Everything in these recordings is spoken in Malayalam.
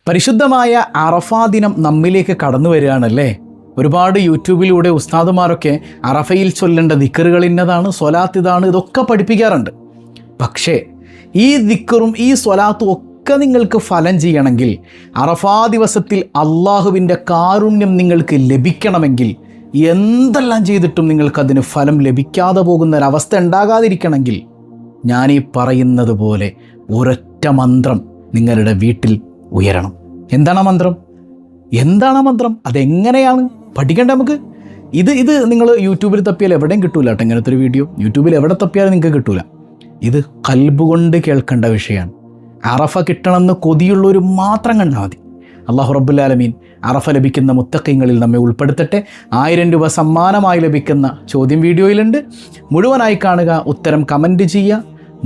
പരിശുദ്ധമായ അറഫാ ദിനം നമ്മിലേക്ക് കടന്നു വരികയാണല്ലേ. ഒരുപാട് യൂട്യൂബിലൂടെ ഉസ്താദുമാരൊക്കെ അറഫയിൽ ചൊല്ലേണ്ട ദിക്റുകൾ ഇന്നതാണ്, സ്വലാത്ത് ഇതാണ്, ഇതൊക്കെ പഠിപ്പിക്കാറുണ്ട്. പക്ഷേ ഈ ദിക്റും ഈ സ്വലാത്തും ഒക്കെ നിങ്ങൾക്ക് ഫലം ചെയ്യണമെങ്കിൽ, അറഫാ ദിവസത്തിൽ അള്ളാഹുവിൻ്റെ കാരുണ്യം നിങ്ങൾക്ക് ലഭിക്കണമെങ്കിൽ, എന്തെല്ലാം ചെയ്തിട്ടും നിങ്ങൾക്കതിന് ഫലം ലഭിക്കാതെ പോകുന്നൊരവസ്ഥ ഉണ്ടാകാതിരിക്കണമെങ്കിൽ, ഞാനീ പറയുന്നത് പോലെ ഒരൊറ്റ മന്ത്രം നിങ്ങളുടെ വീട്ടിൽ ഉയരണം. എന്താണ് ആ മന്ത്രം? അതെങ്ങനെയാണ് പഠിക്കേണ്ടത്? നമുക്ക് ഇത് നിങ്ങൾ യൂട്യൂബിൽ തപ്പിയാൽ എവിടെയും കിട്ടൂല കേട്ടോ. ഇങ്ങനത്തെ ഒരു വീഡിയോ യൂട്യൂബിൽ എവിടെ തപ്പിയാലും നിങ്ങൾക്ക് കിട്ടൂല. ഇത് ഖൽബ് കൊണ്ട് കേൾക്കേണ്ട വിഷയമാണ്. അറഫ കിട്ടണമെന്ന് കൊതിയുള്ളവർ മാത്രം കണ്ടാൽ മതി. അല്ലാഹു റബ്ബുൽ ആലമീൻ അറഫ ലഭിക്കുന്ന മുത്തഖീങ്ങളിൽ നമ്മെ ഉൾപ്പെടുത്തട്ടെ. 1000 രൂപ സമ്മാനമായി ലഭിക്കുന്ന ചോദ്യം വീഡിയോയിലുണ്ട്. മുഴുവനായി കാണുക, ഉത്തരം കമൻറ്റ് ചെയ്യുക,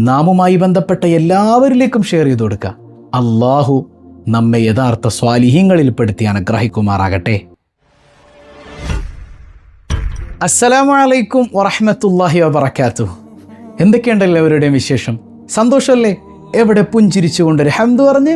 നാമുമായി ബന്ധപ്പെട്ട എല്ലാവരിലേക്കും ഷെയർ ചെയ്ത് കൊടുക്കുക. അല്ലാഹു നമ്മെ യഥാർത്ഥ സ്വാലിഹീങ്ങളിൽ പെടുത്തി അനുഗ്രഹിക്കുമാറാകട്ടെ. അസ്സലാമു അലൈക്കും വറഹ്മത്തുള്ളാഹി വബറകാതുഹു. എന്തൊക്കെയുണ്ട് എല്ലാവരുടെയും വിശേഷം? സന്തോഷമല്ലേ? എവിടെ പുഞ്ചിരിച്ചുകൊണ്ടൊരു ഹംദ് പറഞ്ഞ്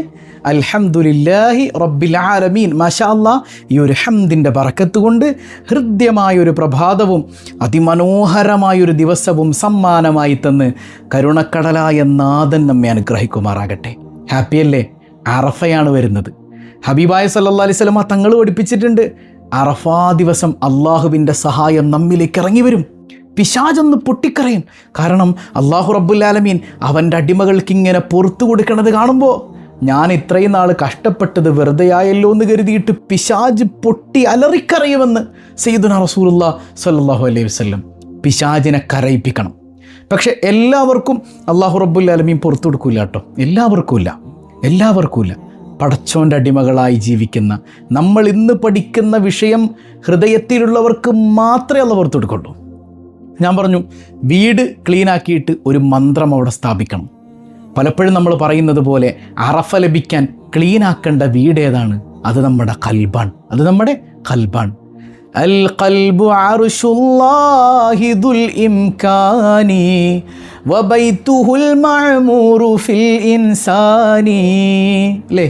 അൽഹംദുലില്ലാഹി റബ്ബിൽ ആലമീൻ. മാഷാ അല്ലാ, ഈ ഒരു ഹംദിൻ്റെ ബറക്കത്ത് കൊണ്ട് ഹൃദ്യമായൊരു പ്രഭാതവും അതിമനോഹരമായൊരു ദിവസവും സമ്മാനമായി തന്ന് കരുണക്കടലായ നാഥൻ നമ്മെ അനുഗ്രഹിക്കുമാറാകട്ടെ. ഹാപ്പിയല്ലേ? അറഫയാണ് വരുന്നത്. ഹബീബായ സല്ലല്ലാഹു അലൈഹി വസല്ലമ തങ്ങൾ പഠിപ്പിച്ചിട്ടുണ്ട്, അറഫാ ദിവസം അള്ളാഹുവിൻ്റെ സഹായം നമ്മിലേക്ക് ഇറങ്ങി വരും. പിശാചൊന്ന് പൊട്ടിക്കറയും. കാരണം അല്ലാഹു റബ്ബുൽ ആലമീൻ അവൻ്റെ അടിമകൾക്ക് ഇങ്ങനെ പുറത്തു കൊടുക്കണത് കാണുമ്പോൾ, ഞാൻ ഇത്രയും നാൾ കഷ്ടപ്പെട്ടത് വെറുതെയായല്ലോ എന്ന് കരുതിയിട്ട് പിശാജ് പൊട്ടി അലറിക്കറയുമെന്ന് സയ്യിദുനാ റസൂലുള്ളാഹി സ്വല്ലല്ലാഹു അലൈഹി വസല്ലം. പിശാചിനെ കരയിപ്പിക്കണം. പക്ഷെ എല്ലാവർക്കും അല്ലാഹു റബ്ബുൽ ആലമീൻ പുറത്തു കൊടുക്കില്ല കേട്ടോ. എല്ലാവർക്കുമില്ല. പടച്ചോൻ്റെ അടിമകളായി ജീവിക്കുന്ന നമ്മൾ ഇന്ന് പഠിക്കുന്ന വിഷയം ഹൃദയത്തിലുള്ളവർക്ക് മാത്രമേ അല്ലാഹു പുറത്തു കൊടുക്കുള്ളൂ. ഞാൻ പറഞ്ഞു, വീട് ക്ലീനാക്കിയിട്ട് ഒരു മന്ത്രം അവിടെ സ്ഥാപിക്കണം. പലപ്പോഴും നമ്മൾ പറയുന്നത് പോലെ അറഫ ലഭിക്കാൻ ക്ലീനാക്കേണ്ട വീട് ഏതാണ്? അത് നമ്മുടെ ഖൽബാണ്. അൽ ഖൽബു അർശുല്ലാഹി ദുൽ ഇംകാനി വബൈതുഹുൽ മഅമൂറു ഫിൽ ഇൻസാനി. അല്ലേ?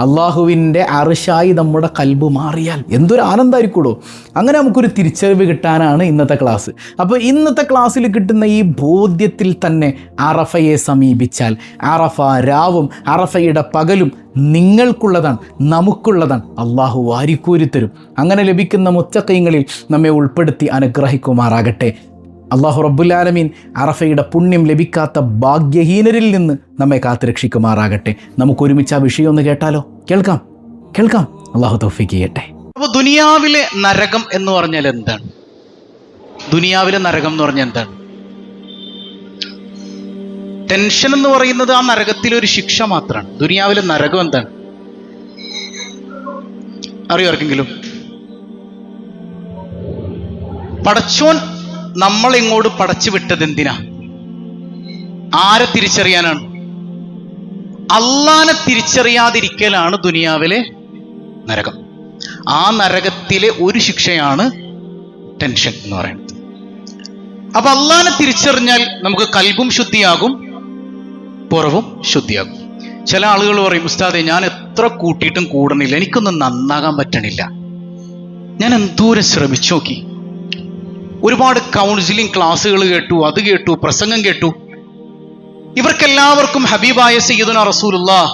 അള്ളാഹുവിൻ്റെ അർശായി നമ്മുടെ ഖൽബ് മാറിയാൽ എന്തൊരു ആനന്ദമായിരിക്കുമോ. അങ്ങനെ നമുക്കൊരു തിരിച്ചറിവ് കിട്ടാനാണ് ഇന്നത്തെ ക്ലാസ്. അപ്പോൾ ഇന്നത്തെ ക്ലാസ്സിൽ കിട്ടുന്ന ഈ ബോധ്യത്തിൽ തന്നെ അറഫയെ സമീപിച്ചാൽ അറഫ രാവും അറഫയുടെ പകലും നിങ്ങൾക്കുള്ളതാണ്, നമുക്കുള്ളതാണ്. അള്ളാഹു വാരിക്കോരി തരും. അങ്ങനെ ലഭിക്കുന്ന മുത്തഖീങ്ങളിൽ നമ്മെ ഉൾപ്പെടുത്തി അനുഗ്രഹിക്കുമാറാകട്ടെ. അല്ലാഹു റബ്ബുൽ ആലമീൻ അറഫയുടെ പുണ്യം ലഭിക്കാത്ത ഭാഗ്യഹീനരിൽ നിന്ന് നമ്മെ കാത്തുരക്ഷിക്കുമാറാകട്ടെ. നമുക്കൊരുമിച്ച് ആ വിഷയം ഒന്ന് കേട്ടാലോ? കേൾക്കാം. അല്ലാഹു തൗഫീഖ് ചെയ്യട്ടെ. അപ്പോൾ ദുനിയാവിലെ നരകം എന്ന് പറഞ്ഞാൽ എന്താണ്? ടെൻഷൻ എന്ന് പറയുന്നത് ആ നരകത്തിലൊരു ശിക്ഷ മാത്രമാണ്. ദുനിയാവിലെ നരകം എന്താണ് അറിയോ ആർക്കെങ്കിലും? പടച്ചോൻ നമ്മളിങ്ങോട്ട് പടച്ചു വിട്ടത് എന്തിനാ? ആരെ തിരിച്ചറിയാനാണ്? അള്ളാനെ തിരിച്ചറിയാതിരിക്കലാണ് ദുനിയാവിലെ നരകം. ആ നരകത്തിലെ ഒരു ശിക്ഷയാണ് ടെൻഷൻ എന്ന് പറയുന്നത്. അപ്പൊ അള്ളാനെ തിരിച്ചറിഞ്ഞാൽ നമുക്ക് കൽബും ശുദ്ധിയാകും, പുറവും ശുദ്ധിയാകും. ചില ആളുകൾ പറയും, ഉസ്താദേ, ഞാൻ എത്ര കൂട്ടിയിട്ടും കൂടണില്ല, എനിക്കൊന്നും നന്നാകാൻ പറ്റണില്ല. ഞാൻ എന്തോരം ശ്രമിച്ചു നോക്കി, ഒരുപാട് കൗൺസിലിംഗ് ക്ലാസ്സുകൾ കേട്ടു, അത് കേട്ടു, പ്രസംഗം കേട്ടു. ഇവർക്കെല്ലാവർക്കും ഹബീബായ സയ്യിദുനാ റസൂലുള്ളാഹ്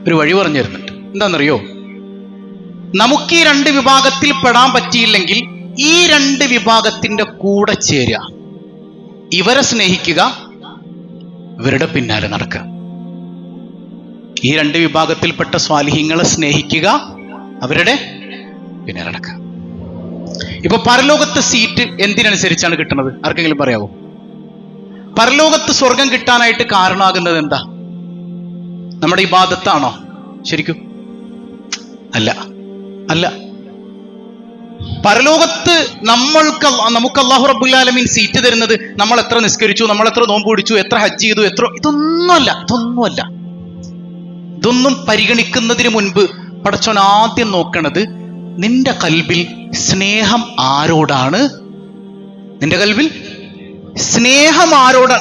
ഒരു വഴി പറഞ്ഞു തരുന്നുണ്ട്. എന്താണെന്നറിയോ? നമുക്ക് ഈ 2 വിഭാഗത്തിൽ പെടാൻ പറ്റിയില്ലെങ്കിൽ ഈ 2 വിഭാഗത്തിന്റെ കൂടെ ചേരുക. ഇവരെ സ്നേഹിക്കുക, ഇവരുടെ പിന്നാലെ നടക്കുക. ഈ 2 വിഭാഗത്തിൽപ്പെട്ട സ്വാലിഹീങ്ങളെ സ്നേഹിക്കുക, അവരുടെ പിന്നാലെ നടക്കുക. ഇപ്പൊ പരലോകത്തെ സീറ്റ് എന്തിനനുസരിച്ചാണ് കിട്ടുന്നത്? ആർക്കെങ്കിലും പറയാവോ? പരലോകത്ത് സ്വർഗം കിട്ടാനായിട്ട് കാരണമാകുന്നത് എന്താ? നമ്മുടെ ഇബാദത്താണോ? ശരിക്കും അല്ല. പരലോകത്ത് നമുക്ക് അല്ലാഹു റബ്ബുൽ ആലമീൻ സീറ്റ് തരുന്നത് നമ്മൾ എത്ര നിസ്കരിച്ചു, നമ്മൾ എത്ര നോമ്പ് പിടിച്ചു, എത്ര ഹജ്ജ് ചെയ്തു, ഇതൊന്നുമല്ല. ഇതൊന്നും പരിഗണിക്കുന്നതിന് മുൻപ് പടച്ചോൻ ആദ്യം നോക്കണത് നിന്റെ കൽബിൽ സ്നേഹം ആരോടാണ്?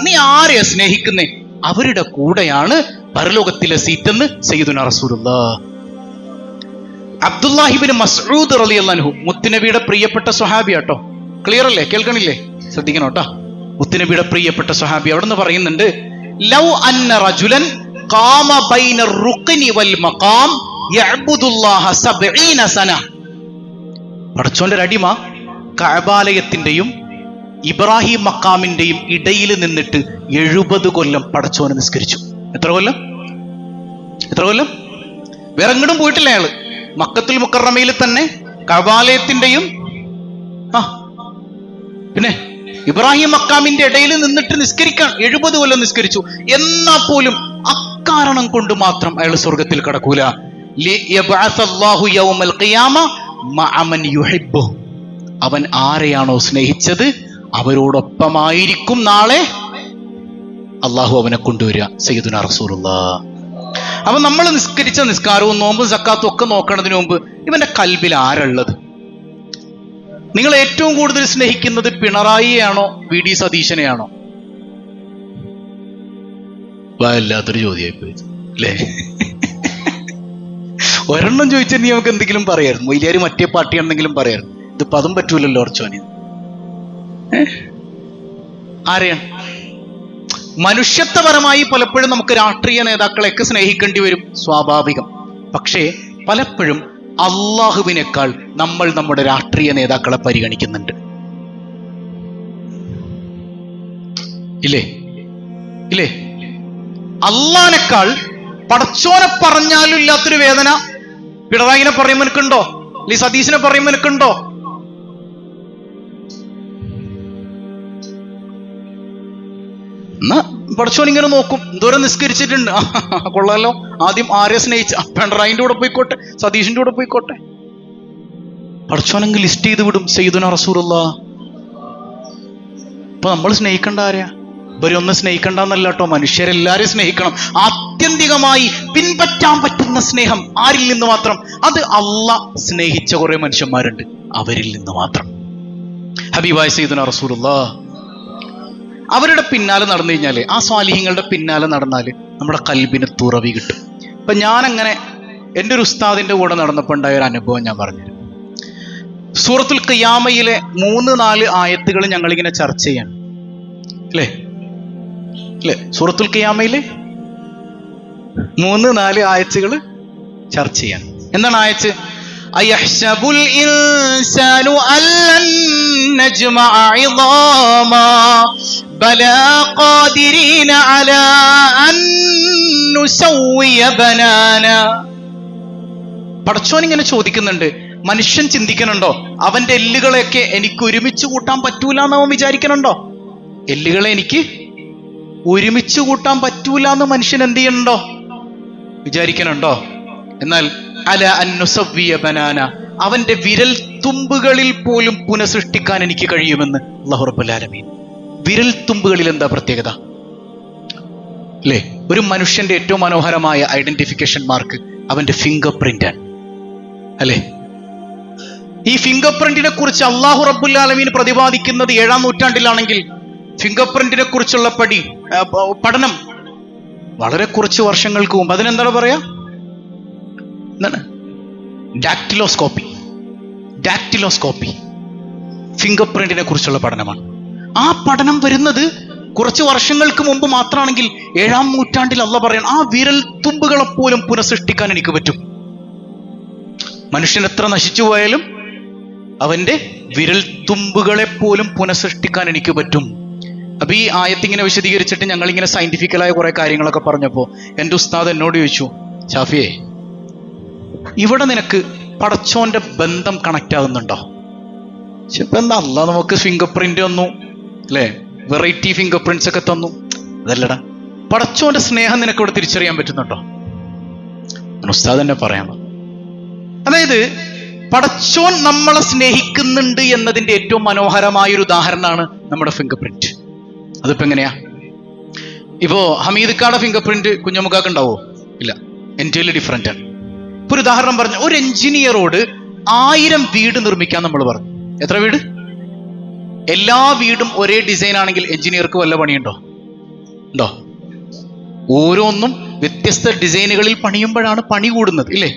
നീ ആരെയാ സ്നേഹിക്കുന്നേ? അവരുടെ കൂടെയാണ് പരലോകത്തിലെ സീറ്റെന്ന് സയ്യിദുനാ റസൂലുള്ളാഹ്. അബ്ദുല്ലാഹിബ്നു മസ്ഊദ് റളിയല്ലാഹു അൻഹു മുത്തുനബിയുടെ പ്രിയപ്പെട്ട സ്വഹാബിയാട്ടോ. ക്ലിയർ അല്ലേ? കേൾക്കണില്ലേ? ശ്രദ്ധിക്കണം കേട്ടോ. മുത്തുനബിയുടെ പ്രിയപ്പെട്ട സ്വഹാബി അവിടെ നിന്ന് പറയുന്നുണ്ട്, ലൗ അന്ന റജുലൻ ഖാമ ബൈന റുക്നി വൽ മഖാം യഅ്ബുദുല്ലാഹ 70 സന. പടച്ചോന്റെ ഒരു അടിമ കഅബാലയത്തിന്റെയും ഇബ്രാഹിം മക്കാമിന്റെയും ഇടയിൽ നിന്നിട്ട് 70 കൊല്ലം പടച്ചോനെ നിസ്കരിച്ചു. എത്ര കൊല്ലം? വേറെ എങ്ങോട്ടും പോയിട്ടില്ല അയാള്. മക്കത്തുൽ മുക്കറമയിൽ തന്നെ കഅബാലയത്തിന്റെയും പിന്നെ ഇബ്രാഹിം മക്കാമിന്റെ ഇടയിൽ നിന്നിട്ട് നിസ്കരിക്കാൻ 70 കൊല്ലം നിസ്കരിച്ചു. എന്നാ പോലും അക്കാരണം കൊണ്ട് മാത്രം അയാൾ സ്വർഗത്തിൽ കടക്കൂല. അവൻ ആരെയാണോ സ്നേഹിച്ചത് അവരോടൊപ്പമായിരിക്കും നാളെ അള്ളാഹു അവനെ കൊണ്ടുവരിക. സയ്യിദുനാ റസൂലുള്ളാഹ്. അപ്പൊ നമ്മൾ നിസ്കരിച്ച നിസ്കാരവും നോമ്പും സക്കാത്തും ഒക്കെ നോക്കണതിന് മുമ്പ് ഇവന്റെ കൽബിൽ ആരുള്ളത്? നിങ്ങൾ ഏറ്റവും കൂടുതൽ സ്നേഹിക്കുന്നത് പിണറായിയാണോ വി ഡി സതീശനെയാണോ? വല്ലാത്തൊരു ചോദ്യമായിപ്പോയി അല്ലേ? ഒരെണ്ണം ചോദിച്ചാൽ നീ നമുക്ക് എന്തെങ്കിലും പറയായിരുന്നു. മൊയ്ലിയാര് മറ്റേ പാർട്ടിയാണെന്നെങ്കിലും പറയായിരുന്നു. ഇതിപ്പോ അതും പറ്റൂലല്ലോ ഓർച്ചോനി. ആരെയാണ്? മനുഷ്യത്വപരമായി പലപ്പോഴും നമുക്ക് രാഷ്ട്രീയ നേതാക്കളെയൊക്കെ സ്നേഹിക്കേണ്ടി വരും, സ്വാഭാവികം. പക്ഷേ പലപ്പോഴും അള്ളാഹുവിനേക്കാൾ നമ്മൾ നമ്മുടെ രാഷ്ട്രീയ നേതാക്കളെ പരിഗണിക്കുന്നുണ്ട്. ഇല്ലേ? അള്ളാഹിനേക്കാൾ പടച്ചോനെ പറഞ്ഞാലും ഇല്ലാത്തൊരു വേദന പിണറായിനെ പറയുമ്പോൾ എനിക്കുണ്ടോ? അല്ലെങ്കിൽ സതീശനെ പറയുമ്പോൾ എനിക്കുണ്ടോ? എന്നാ പടച്ചോൻ ഇങ്ങനെ നോക്കും, എന്തോരം നിസ്കരിച്ചിട്ടുണ്ട്, കൊള്ളാലോ. ആദ്യം ആരെ സ്നേഹിച്ച? പിണറായിന്റെ കൂടെ പോയിക്കോട്ടെ, സതീഷിന്റെ കൂടെ പോയിക്കോട്ടെ. പടച്ചോനെങ്കിൽ ലിസ്റ്റ് ചെയ്ത് വിടും സയ്യിദുനാ റസൂലുള്ളാഹ്. അപ്പൊ നമ്മൾ സ്നേഹിക്കേണ്ട ആരെയാ? ഇവരൊന്നും സ്നേഹിക്കണ്ടെന്നല്ല കേട്ടോ, മനുഷ്യരെല്ലാരെയും സ്നേഹിക്കണം. ആത്യന്തികമായി പിൻപറ്റാൻ പറ്റുന്ന സ്നേഹം ആരിൽ നിന്ന് മാത്രം? അത് അള്ളാഹ് സ്നേഹിച്ച കുറെ മനുഷ്യന്മാരുണ്ട്, അവരിൽ നിന്ന് മാത്രം. ഹബീബായ സയ്യിദുനാ റസൂലുള്ളാഹ് അവരുടെ പിന്നാലെ നടന്നു കഴിഞ്ഞാല്, ആ സ്വാലിഹീങ്ങളുടെ പിന്നാലെ നടന്നാല് നമ്മുടെ കൽബിന് തുറവി കിട്ടും. ഇപ്പൊ ഞാനങ്ങനെ എൻ്റെ ഒരു ഉസ്താദിന്റെ കൂടെ നടന്നപ്പോൾ ഉണ്ടായ ഒരു അനുഭവം ഞാൻ പറഞ്ഞുതരാം. സൂറത്തുൽ ഖിയാമയിലെ 3-4 ആയത്തുകൾ ഞങ്ങളിങ്ങനെ ചർച്ച ചെയ്യാണ് അല്ലേ? സൂറത്തുൽ ഖിയാമയിലെ 3-4 ആയത്തുകൾ ചർച്ച ചെയ്യാണ്. എന്താണ് ആയത്ത്? അയഹ്സബുൽ ഇൻസാനു അല്ലൻ നജ്മഅ ഇളാമാ ബലാ ഖാദിരീന അലാ അൻ നുസവ്വിയ ബനാനാ. പടച്ചോൻ ഇങ്ങനെ ചോദിക്കുന്നുണ്ട്, മനുഷ്യൻ ചിന്തിക്കണുണ്ടോ അവന്റെ എല്ലുകളെയൊക്കെ എനിക്ക് ഒരുമിച്ച് കൂട്ടാൻ പറ്റൂല എന്ന് അവൻ വിചാരിക്കണുണ്ടോ? എല്ലുകളെ എനിക്ക് ഒരുമിച്ച് കൂട്ടാൻ പറ്റൂല എന്ന് മനുഷ്യൻ എന്ത് ചെയ്യണുണ്ടോ? വിചാരിക്കണുണ്ടോ? എന്നാൽ അല അന്നുസവ്വിയ ബനാന, അവന്റെ വിരൽ തുമ്പുകളിൽ പോലും പുനഃസൃഷ്ടിക്കാൻ എനിക്ക് കഴിയുമെന്ന് അല്ലാഹു റബ്ബുൽ ആലമീൻ. വിരൽ തുമ്പുകളിൽ എന്താ പ്രത്യേകത അല്ലേ? ഒരു മനുഷ്യന്റെ ഏറ്റവും മനോഹരമായ ഐഡന്റിഫിക്കേഷൻ മാർക്ക് അവന്റെ ഫിംഗർ പ്രിന്റ് ആണ് അല്ലേ? ഈ ഫിംഗർ പ്രിന്റിനെ കുറിച്ച് അല്ലാഹു റബ്ബുൽ ആലമീൻ പ്രതിപാദിക്കുന്നത് 7-ാം നൂറ്റാണ്ടിലാണെങ്കിൽ ഫിംഗർ പ്രിന്റിനെ കുറിച്ചുള്ള പഠനം വളരെ കുറച്ച് വർഷങ്ങൾക്ക് മുമ്പ്, അതിനെന്താണ് പറയാ? എന്താണ്? ഡാക്ടിലോസ്കോപ്പി ഫിംഗർ പ്രിന്റിനെ കുറിച്ചുള്ള പഠനമാണ്. ആ പഠനം വരുന്നത് കുറച്ച് വർഷങ്ങൾക്ക് മുമ്പ് മാത്രമാണെങ്കിൽ 7-ാം നൂറ്റാണ്ടിൽ അല്ലാഹ് പറയണം, ആ വിരൽ തുമ്പുകളെപ്പോലും പുനഃസൃഷ്ടിക്കാൻ എനിക്ക് പറ്റും. മനുഷ്യൻ എത്ര നശിച്ചു പോയാലും അവന്റെ വിരൽ തുമ്പുകളെപ്പോലും പുനഃസൃഷ്ടിക്കാൻ എനിക്ക് പറ്റും. അപ്പൊ ഈ ആയത്തിങ്ങനെ വിശദീകരിച്ചിട്ട് ഞങ്ങളിങ്ങനെ സയന്റിഫിക്കലായ കുറെ കാര്യങ്ങളൊക്കെ പറഞ്ഞപ്പോ എൻ്റെ ഉസ്താദ് എന്നോട് ചോദിച്ചു, ഷാഫിയെ, ഇവിടെ നിനക്ക് പടച്ചോന്റെ ബന്ധം കണക്ട് ആകുന്നുണ്ടോ? ഇപ്പൊ എന്താ അല്ലാഹ് നമുക്ക് ഫിംഗർ പ്രിന്റ് തന്നു അല്ലേ, വെറൈറ്റി ഫിംഗർ പ്രിന്റ്സ് ഒക്കെ തന്നു, അതല്ലടാ പടച്ചോന്റെ സ്നേഹം നിനക്ക് ഇവിടെ തിരിച്ചറിയാൻ പറ്റുന്നുണ്ടോ? ഉസ്താദ് തന്നെ പറയാം. അതായത് പടച്ചോൻ നമ്മളെ സ്നേഹിക്കുന്നുണ്ട് എന്നതിന്റെ ഏറ്റവും മനോഹരമായ ഒരു ഉദാഹരണമാണ് നമ്മുടെ ഫിംഗർ പ്രിന്റ്. അതിപ്പോ എങ്ങനെയാ? ഇപ്പോ ഹമീദ്ക്കാടെ ഫിംഗർ പ്രിന്റ് കുഞ്ഞമുക്കാക്ക് ഉണ്ടാവോ? ഇല്ല, എൻ്റെ ഡിഫറെന്റ് ആണ്. ഇപ്പൊ ഒരു ഉദാഹരണം പറഞ്ഞു, ഒരു എഞ്ചിനീയറോട് 1000 വീട് നിർമ്മിക്കാൻ നമ്മൾ പറഞ്ഞു. എത്ര വീട്? എല്ലാ വീടും ഒരേ ഡിസൈൻ ആണെങ്കിൽ എഞ്ചിനീയർക്ക് വല്ല പണിയുണ്ടോ? ഓരോന്നും വ്യത്യസ്ത ഡിസൈനുകളിൽ പണിയുമ്പോഴാണ് പണി കൂടുന്നത് ഇല്ലേ?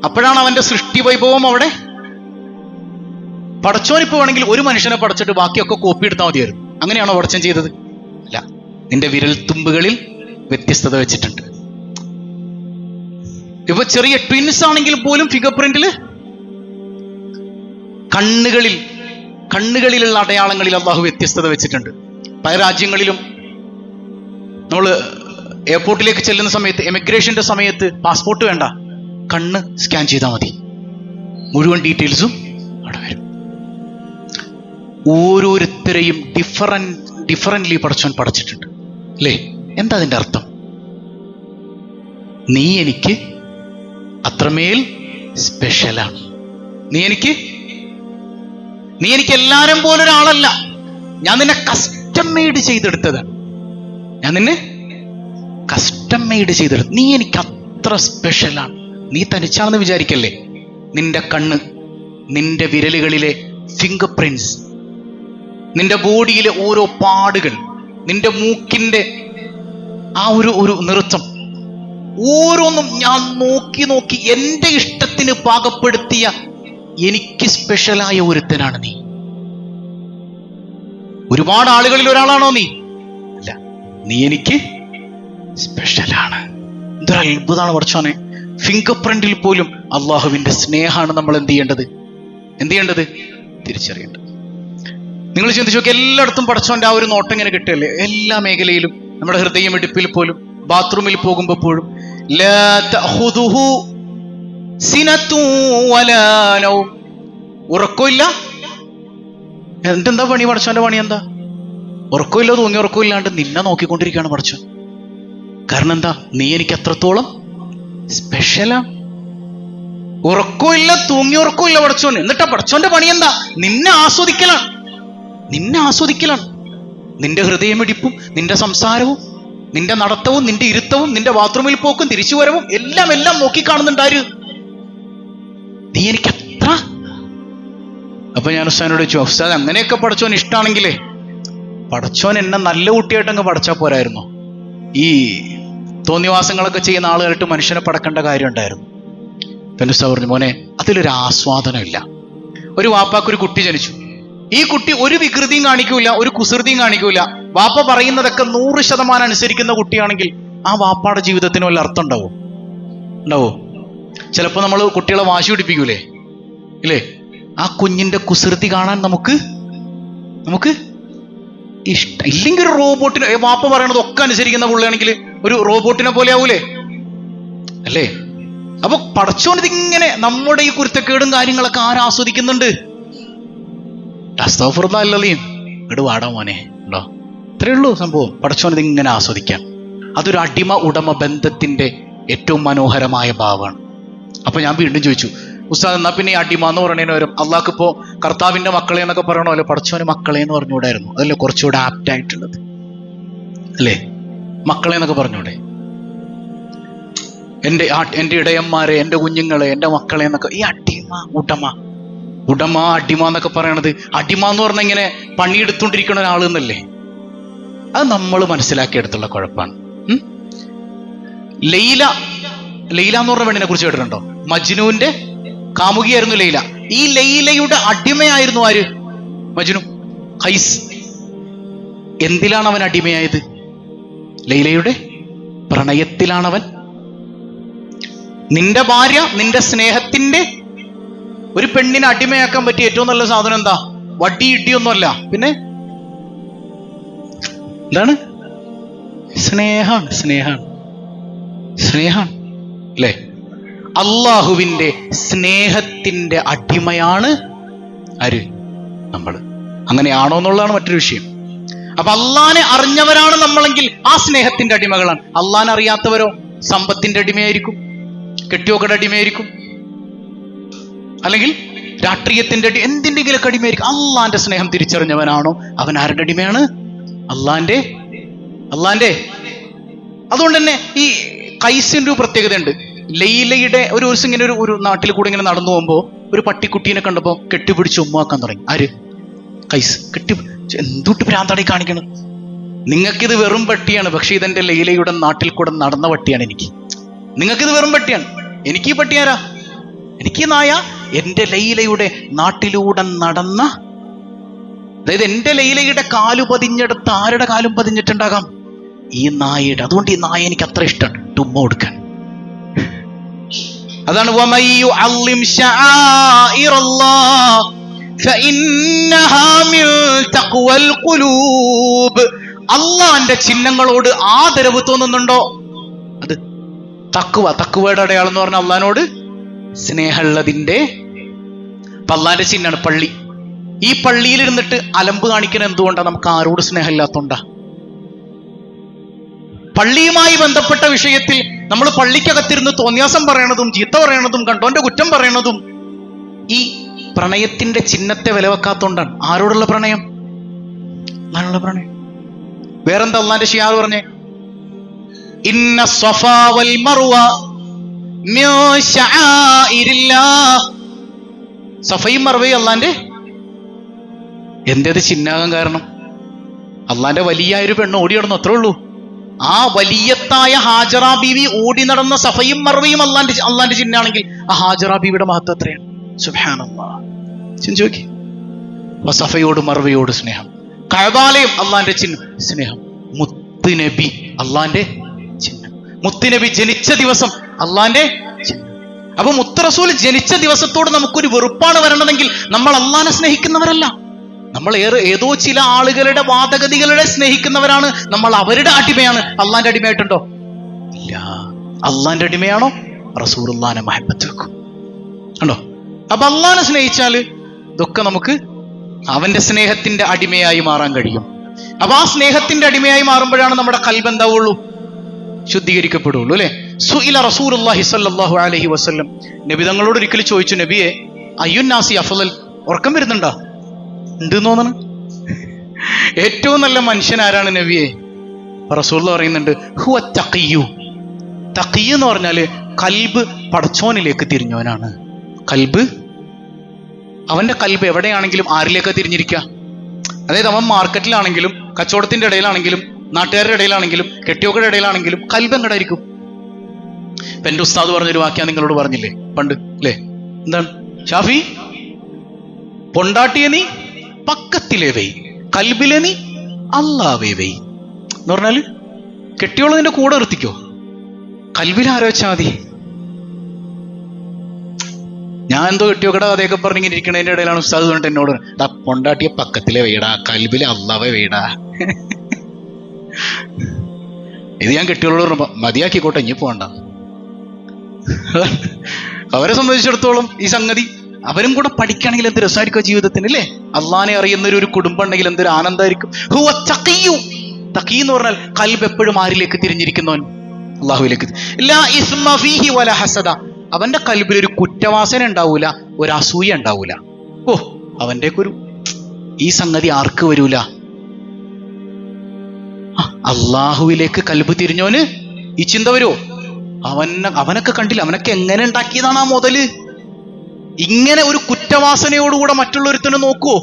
അപ്പോഴാണ് അവന്റെ സൃഷ്ടി വൈഭവം അവിടെ. പടച്ചോനിപ്പോ വേണമെങ്കിൽ ഒരു മനുഷ്യനെ പടച്ചിട്ട് ബാക്കിയൊക്കെ കോപ്പി എടുത്താൽ മതിയായിരുന്നു. അങ്ങനെയാണോ പടച്ചൻ ചെയ്തത്? അല്ല. നിന്റെ വിരൽത്തുമ്പുകളിൽ വ്യത്യസ്തത വെച്ചിട്ടുണ്ട്. ഇപ്പൊ ചെറിയ ട്വിൻസ് ആണെങ്കിൽ പോലും ഫിംഗർ പ്രിന്റില് കണ്ണുകളിലുള്ള അടയാളങ്ങളിൽ അള്ളാഹു വ്യത്യസ്തത വെച്ചിട്ടുണ്ട്. പല രാജ്യങ്ങളിലും നമ്മൾ എയർപോർട്ടിലേക്ക് ചെല്ലുന്ന സമയത്ത്, എമിഗ്രേഷന്റെ സമയത്ത് പാസ്പോർട്ട് വേണ്ട, കണ്ണ് സ്കാൻ ചെയ്താൽ മതി, മുഴുവൻ ഡീറ്റെയിൽസും അവിടെ വരും. ഓരോരുത്തരെയും ഡിഫറൻ്റ്ലി പടച്ചോൻ പടച്ചിട്ടുണ്ട് അല്ലേ? എന്താ അതിൻ്റെ അർത്ഥം? നീ എനിക്ക് അത്രമേൽ സ്പെഷ്യലാണ്. നീ എനിക്ക് എല്ലാരും പോലെ ഒരാളല്ല. ഞാൻ നിന്നെ കസ്റ്റം മെയ്ഡ് ചെയ്തെടുത്തതാണ്. നീ എനിക്ക് അത്ര സ്പെഷ്യലാണ്. നീ തനിച്ചാണെന്ന് വിചാരിക്കല്ലേ. നിന്റെ കണ്ണ്, നിന്റെ വിരലുകളിലെ ഫിംഗർ പ്രിന്റ്സ്, നിന്റെ ബോഡിയിലെ ഓരോ പാടുകൾ, നിന്റെ മൂക്കിന്റെ ആ ഒരു നൃത്തം, ഓരോന്നും ഞാൻ നോക്കി എന്റെ ഇഷ്ടത്തിന് പാകപ്പെടുത്തിയ എനിക്ക് സ്പെഷ്യലായ ഒരുത്തനാണ് നീ. ഒരുപാട് ആളുകളിൽ ഒരാളാണോ നീ? അല്ല, നീ എനിക്ക് സ്പെഷ്യലാണ്. എന്തൊരു അത്ഭുതമാണ് പടച്ചോനെ. ഫിംഗർ പ്രിന്റിൽ പോലും അള്ളാഹുവിന്റെ സ്നേഹമാണ് നമ്മൾ എന്ത് ചെയ്യേണ്ടത്? തിരിച്ചറിയേണ്ടത്. നിങ്ങൾ ചിന്തിച്ചു നോക്കി, എല്ലായിടത്തും പടച്ചോന്റെ ആ ഒരു നോട്ടം ഇങ്ങനെ കിട്ടുകയല്ലേ? എല്ലാ മേഖലയിലും, നമ്മുടെ ഹൃദയമിടിപ്പിൽ പോലും, ബാത്റൂമിൽ പോകുമ്പോൾ പോലും ഉറക്കമില്ല. എന്തെന്താ പണി? പടച്ചോന്റെ പണി എന്താ? ഉറക്കമില്ല, തൂങ്ങി ഉറക്കമില്ലാണ്ട് നിന്നെ നോക്കിക്കൊണ്ടിരിക്കുകയാണ് പടച്ചോൻ. കാരണം എന്താ? നീ എനിക്ക് അത്രത്തോളം സ്പെഷ്യലാണ്. ഉറക്കമില്ല, തൂങ്ങി ഉറക്കമില്ല പടച്ചോൻ. എന്നിട്ടാ പടച്ചോന്റെ പണി എന്താ? നിന്നെ ആസ്വദിക്കലാണ്. നിന്റെ ഹൃദയമിടിപ്പും, നിന്റെ സംസാരവും, നിന്റെ നടത്തവും, നിന്റെ ഇരുത്തവും, നിന്റെ ബാത്റൂമിൽ പോക്കും തിരിച്ചു വരവും എല്ലാം നോക്കിക്കാണുന്നുണ്ടാര്. നീ എനിക്ക് അത്ര. അപ്പൊ ഞാൻ ഉസ്താദിനോട് ചോദിച്ചു, ഉസ്താദ് അങ്ങനെയൊക്കെ പടച്ചോൻ ഇഷ്ടമാണെങ്കിലേ പടച്ചോൻ എന്നെ നല്ല കുട്ടിയായിട്ട് അങ്ങ് പടച്ചാൽ പോരായിരുന്നോ? ഈ തോന്നിവാസങ്ങളൊക്കെ ചെയ്യുന്ന ആളുകളായിട്ട് മനുഷ്യനെ പടക്കേണ്ട കാര്യം ഉണ്ടായിരുന്നു. പിന്നെ ഉസ്താദ് പറഞ്ഞു, മോനെ അതിലൊരു ആസ്വാദനമില്ല. ഒരു വാപ്പാക്കൊരു കുട്ടി ജനിച്ചു. ഈ കുട്ടി ഒരു വികൃതിയും കാണിക്കൂല, ഒരു കുസൃതിയും കാണിക്കൂല. വാപ്പ പറയുന്നതൊക്കെ 100% അനുസരിക്കുന്ന കുട്ടിയാണെങ്കിൽ ആ വാപ്പാടെ ജീവിതത്തിന് വല്ല അർത്ഥം ഉണ്ടാവോ? ചിലപ്പോൾ നമ്മൾ കുട്ടികളെ വാശി പിടിപ്പിക്കൂലേ ഇല്ലേ? ആ കുഞ്ഞിന്റെ കുസൃതി കാണാൻ നമുക്ക് ഇഷ്ടം ഇല്ലെങ്കിൽ ഒരു റോബോട്ടിനെ, വാപ്പ പറയണതൊക്കെ അനുസരിക്കുന്ന പുള്ളിയാണെങ്കിൽ ഒരു റോബോട്ടിനെ പോലെ ആവൂലേ അല്ലേ? അപ്പൊ പടച്ചോനിതിങ്ങനെ നമ്മുടെ ഈ കുരുത്തക്കേടും കാര്യങ്ങളൊക്കെ ആരാസ്വദിക്കുന്നുണ്ട്? ഇങ്ങോട്ട് വാടാ മോനെ ഉണ്ടോ? ഇത്രയേ ഉള്ളൂ സംഭവം. പടച്ചോനിതിങ്ങനെ ആസ്വദിക്കാം. അതൊരു അടിമ ഉടമ ബന്ധത്തിന്റെ ഏറ്റവും മനോഹരമായ ഭാവമാണ്. അപ്പൊ ഞാൻ വീണ്ടും ചോദിച്ചു, ഉസ്താദ് എന്നാ പിന്നെ ഈ അടിമ എന്ന് പറയുന്നതിന് വരും അള്ളാഹ്ക്ക് ഇപ്പോ കർത്താവിന്റെ മക്കളെ എന്നൊക്കെ പറയണമല്ലോ, പടച്ചോന് മക്കളെ എന്ന് പറഞ്ഞുകൂടായിരുന്നു? അതല്ലേ കുറച്ചുകൂടെ ആപ്റ്റ് ആയിട്ടുള്ളത് അല്ലേ? മക്കളെ എന്നൊക്കെ പറഞ്ഞൂടെ? എൻ്റെ ഇടയന്മാരെ, എൻ്റെ കുഞ്ഞുങ്ങളെ, എൻ്റെ മക്കളെ എന്നൊക്കെ. ഈ ഉടമ അടിമ എന്നൊക്കെ പറയണത്, അടിമ എന്ന് പറഞ്ഞാൽ ഇങ്ങനെ പണിയെടുത്തോണ്ടിരിക്കണ ഒരാൾ എന്നല്ലേ? അത് നമ്മൾ മനസ്സിലാക്കിയെടുത്തുള്ള കുഴപ്പമാണ്. ലൈല എന്ന് പറഞ്ഞ പെണ്ണിനെ കുറിച്ച് കേട്ടിട്ടുണ്ടോ? മജ്നുവിന്റെ കാമുകിയായിരുന്നു ലൈല. ഈ ലൈലയുടെ അടിമയായിരുന്നു ആര്? മജ്നു. ഖൈസ്. എന്തിലാണ് അവൻ അടിമയായത്? ലൈലയുടെ പ്രണയത്തിലാണവൻ. നിന്റെ ഭാര്യ, നിന്റെ സ്നേഹത്തിന്റെ ഒരു പെണ്ണിനെ അടിമയാക്കാൻ പറ്റിയ ഏറ്റവും നല്ല സാധനം എന്താ? വടി ഇടിയൊന്നുമല്ല, പിന്നെ എന്താണ്? സ്നേഹാണ് അല്ലേ? അള്ളാഹുവിന്റെ സ്നേഹത്തിന്റെ അടിമയാണ് ആര്? നമ്മൾ. അങ്ങനെയാണോ എന്നുള്ളതാണ് മറ്റൊരു വിഷയം. അപ്പൊ അള്ളാനെ അറിഞ്ഞവരാണ് നമ്മളെങ്കിൽ ആ സ്നേഹത്തിന്റെ അടിമകളാണ്. അള്ളാനെ അറിയാത്തവരോ സമ്പത്തിന്റെ അടിമയായിരിക്കും, കെട്ടിയോക്കയുടെ അടിമയായിരിക്കും, അല്ലെങ്കിൽ രാഷ്ട്രീയത്തിന്റെ എന്തിൻ്റെങ്കിലും അടിമയായിരിക്കും. അള്ളാന്റെ സ്നേഹം തിരിച്ചറിഞ്ഞവനാണോ അവൻ ആരുടെ അടിമയാണ്? അള്ളാന്റെ. അതുകൊണ്ട് തന്നെ ഈ ഖൈസിന്റെ ഒരു പ്രത്യേകതയുണ്ട്. ലൈലയുടെ ഒരു ദിവസം ഇങ്ങനെ ഒരു നാട്ടിൽ കൂടെ ഇങ്ങനെ നടന്നു പോകുമ്പോ ഒരു പട്ടിക്കുട്ടീനെ കണ്ടപ്പോ കെട്ടിപ്പിടിച്ച് ഉമ്മാക്കാൻ തുടങ്ങി. ആര്? ഖൈസ്. എന്തുട്ട് ഭ്രാന്താടി കാണിക്കണം? നിങ്ങൾക്കിത് വെറും പട്ടിയാണ്, പക്ഷെ ഇതെന്റെ ലൈലയുടെ നാട്ടിൽ കൂടെ നടന്ന പട്ടിയാണ്. നിങ്ങൾക്കിത് വെറും പട്ടിയാണ്. എനിക്ക് ഈ പട്ടി ആരാ? എനിക്ക് നായ എന്റെ ലൈലയുടെ നാട്ടിലൂടെ നടന്ന, അതായത് എന്റെ ലൈലയുടെ കാലു പതിഞ്ഞെടുത്ത് ആരുടെ കാലും പതിഞ്ഞിട്ടുണ്ടാകാം? ഈ നായയുടെ. അതുകൊണ്ട് ഈ നായ എനിക്ക് അത്ര ഇഷ്ടമാണ്, തുമ്മ കൊടുക്കാൻ. അതാണ് അള്ളാന്റെ ചിഹ്നങ്ങളോട് ആദരവ് തോന്നുന്നുണ്ടോ? അത് തഖ്വയുടെ അടയാളം എന്ന് പറഞ്ഞാൽ അള്ളാഹിനോട് സ്നേഹമുള്ളതിന്റെ. അള്ളാന്റെ ചിഹ്നമാണ് പള്ളി. ഈ പള്ളിയിൽ ഇരുന്നിട്ട് അലമ്പ് കാണിക്കുന്ന എന്തുകൊണ്ടാ? നമുക്ക് ആരോട് സ്നേഹമില്ലാത്തോണ്ടാ. പള്ളിയുമായി ബന്ധപ്പെട്ട വിഷയത്തിൽ നമ്മൾ പള്ളിക്കകത്തിരുന്ന് തോന്നിയാസം പറയണതും ചീത്ത പറയണതും കണ്ടോന്റെ കുറ്റം പറയണതും ഈ പ്രണയത്തിന്റെ ചിഹ്നത്തെ വിലവെക്കാത്തോണ്ടാണ്. ആരോടുള്ള പ്രണയം? അല്ലാഹുള്ള പ്രണയം. വേറെന്താ അള്ളാന്റെ ഷിയാർ പറഞ്ഞേ? ഇന്ന സ്വഫാ വൽ മർവ മിൻ ശആഇരില്ലാഹ്. സഫയും മർവയും അള്ളാന്റെ എന്തേത് ചിഹ്നാകാൻ കാരണം? അള്ളാന്റെ വലിയ ഒരു പെണ്ണ് ഓടി നടന്നു, അത്രേ ഉള്ളൂ. ആ വലിയത്തായ ഹാജറ ബീവി ഓടി നടന്ന സഫയും മർവയും അള്ളാന്റെ ചിഹ്നാണെങ്കിൽ ആ ഹാജറ ബീവിയുടെ മഹത്വം എത്രയാണ്? സുബ്ഹാനല്ലാഹ്. ചിന്തിച്ചു നോക്കി. സഫയോട് മർവയോട് സ്നേഹം. കഅബാലയം അള്ളാന്റെ ചിഹ്നം സ്നേഹം. മുത്തുനബി അള്ളാന്റെ ചിഹ്നം. മുത്തുനബി ജനിച്ച ദിവസം അള്ളാന്റെ ചിഹ്നം. അപ്പൊ മുത്ത് റസൂൽ ജനിച്ച ദിവസത്തോട് നമുക്കൊരു വെറുപ്പാണ് വരണതെങ്കിൽ നമ്മൾ അള്ളാനെ സ്നേഹിക്കുന്നവരല്ല. നമ്മൾ ഏതോ ചില ആളുകളുടെ വാദഗതികളുടെ സ്നേഹിക്കുന്നവരാണ്. നമ്മൾ അവരുടെ അടിമയാണ്. അള്ളാന്റെ അടിമയായിട്ടുണ്ടോ? ഇല്ല. അള്ളാന്റെ അടിമയാണോ? റസൂലുള്ളാഹിനെ മഹബത്ത് വെക്കും. കണ്ടോ? അപ്പൊ അള്ളാനെ സ്നേഹിച്ചാല് ഇതൊക്കെ നമുക്ക് അവന്റെ സ്നേഹത്തിന്റെ അടിമയായി മാറാൻ കഴിയും. അപ്പൊ ആ സ്നേഹത്തിന്റെ അടിമയായി മാറുമ്പോഴാണ് നമ്മുടെ ഖൽബ് എന്താവുള്ളൂ? ശുദ്ധീകരിക്കപ്പെടുള്ളൂ. അല്ലെ? സുഇല റസൂലുള്ളാഹി സ്വല്ലല്ലാഹു അലൈഹി വസല്ലം. നബി തങ്ങളോട് ഒരിക്കൽ ചോദിച്ചു, നബിയെ അയ്യുന്നാസി അഫ്ളൽ? ഉറക്കം വരുന്നുണ്ടോ? ഉണ്ട് തോന്നണം. ഏറ്റവും നല്ല മനുഷ്യൻ ആരാണ് നബിയെ? റസൂലുള്ളാഹി പറയുന്നുണ്ട്, ഹുവ തഖിയ്യു. തഖിയ്യ് എന്ന് പറഞ്ഞാല് കൽബ് പടച്ചോനിലേക്ക് തിരിഞ്ഞവനാണ്. കൽബ്, അവന്റെ കൽബ് എവിടെയാണെങ്കിലും ആരിലേക്കാ തിരിഞ്ഞിരിക്കുക? അതായത് അവൻ മാർക്കറ്റിലാണെങ്കിലും കച്ചവടത്തിന്റെ ഇടയിലാണെങ്കിലും നാട്ടുകാരുടെ ഇടയിലാണെങ്കിലും കെട്ടിയോക്കയുടെ ഇടയിലാണെങ്കിലും കൽബ് എങ്ങടായിരിക്കും? ഇപ്പൊ എന്റെ ഉസ്താദ് പറഞ്ഞൊരു വാക്യം നിങ്ങളോട് പറഞ്ഞില്ലേ പണ്ട്, അല്ലേ? എന്താണ്? ഷാഫി, പൊണ്ടാട്ടിയെ നീ പക്കത്തിലെ വെയ്, കൽബിലെ നീ അല്ലാവേ വെയ് എന്ന് പറഞ്ഞാല് കെട്ടിയോളതിന്റെ കൂടെ നിർത്തിക്കോ, കൽബിൽ ആലോചിച്ചാ മതി. ഞാൻ എന്തോ കെട്ടിയോക്കട കഥയൊക്കെ പറഞ്ഞിങ്ങനെ ഇരിക്കണതിന്റെ ഇടയിലാണ് ഉസ്താദ് പറഞ്ഞിട്ട് എന്നോട്, പൊണ്ടാട്ടിയെ പക്കത്തിലെ വെയ്ടാ, കൽബിലെ അല്ലാവേ വെയ്ടാ. ഇത് ഞാൻ കെട്ടിയോളോട് പറഞ്ഞപ്പോ മതിയാക്കിക്കോട്ടെ, ഇനി പോകണ്ട. അവരെ സംബന്ധിച്ചിടത്തോളം ഈ സംഗതി അവരും കൂടെ പഠിക്കുകയാണെങ്കിൽ എന്ത് രസമായിരിക്കും ജീവിതത്തിന്, അല്ലേ? അള്ളാനെ അറിയുന്ന ഒരു കുടുംബം ഉണ്ടെങ്കിൽ എന്തൊരു ആനന്ദമായിരിക്കും. തഖി എന്ന് പറഞ്ഞാൽ കൽബ് എപ്പോഴും ആരിലേക്ക് തിരിഞ്ഞിരിക്കുന്നവൻ? അള്ളാഹുവിലേക്ക്. ലാ ഇസ്മ ഫീഹി വലാ ഹസദ. അവന്റെ കൽബിൽ ഒരു കുറ്റവാസന ഉണ്ടാവൂല, ഒരു അസൂയ ഉണ്ടാവൂല. ഓ, അവന്റെ ഒരു ഈ സംഗതി ആർക്ക് വരൂല? അള്ളാഹുവിലേക്ക് കൽബ് തിരിഞ്ഞോന് ഈ ചിന്ത വരുമോ? അവനൊക്കെ കണ്ടില്ല, അവനൊക്കെ എങ്ങനെ ഉണ്ടാക്കിയതാണ് ആ മുതല്. ഇങ്ങനെ ഒരു കുറ്റവാസനയോടുകൂടെ മറ്റുള്ളൊരുത്തനെ നോക്കുവോ?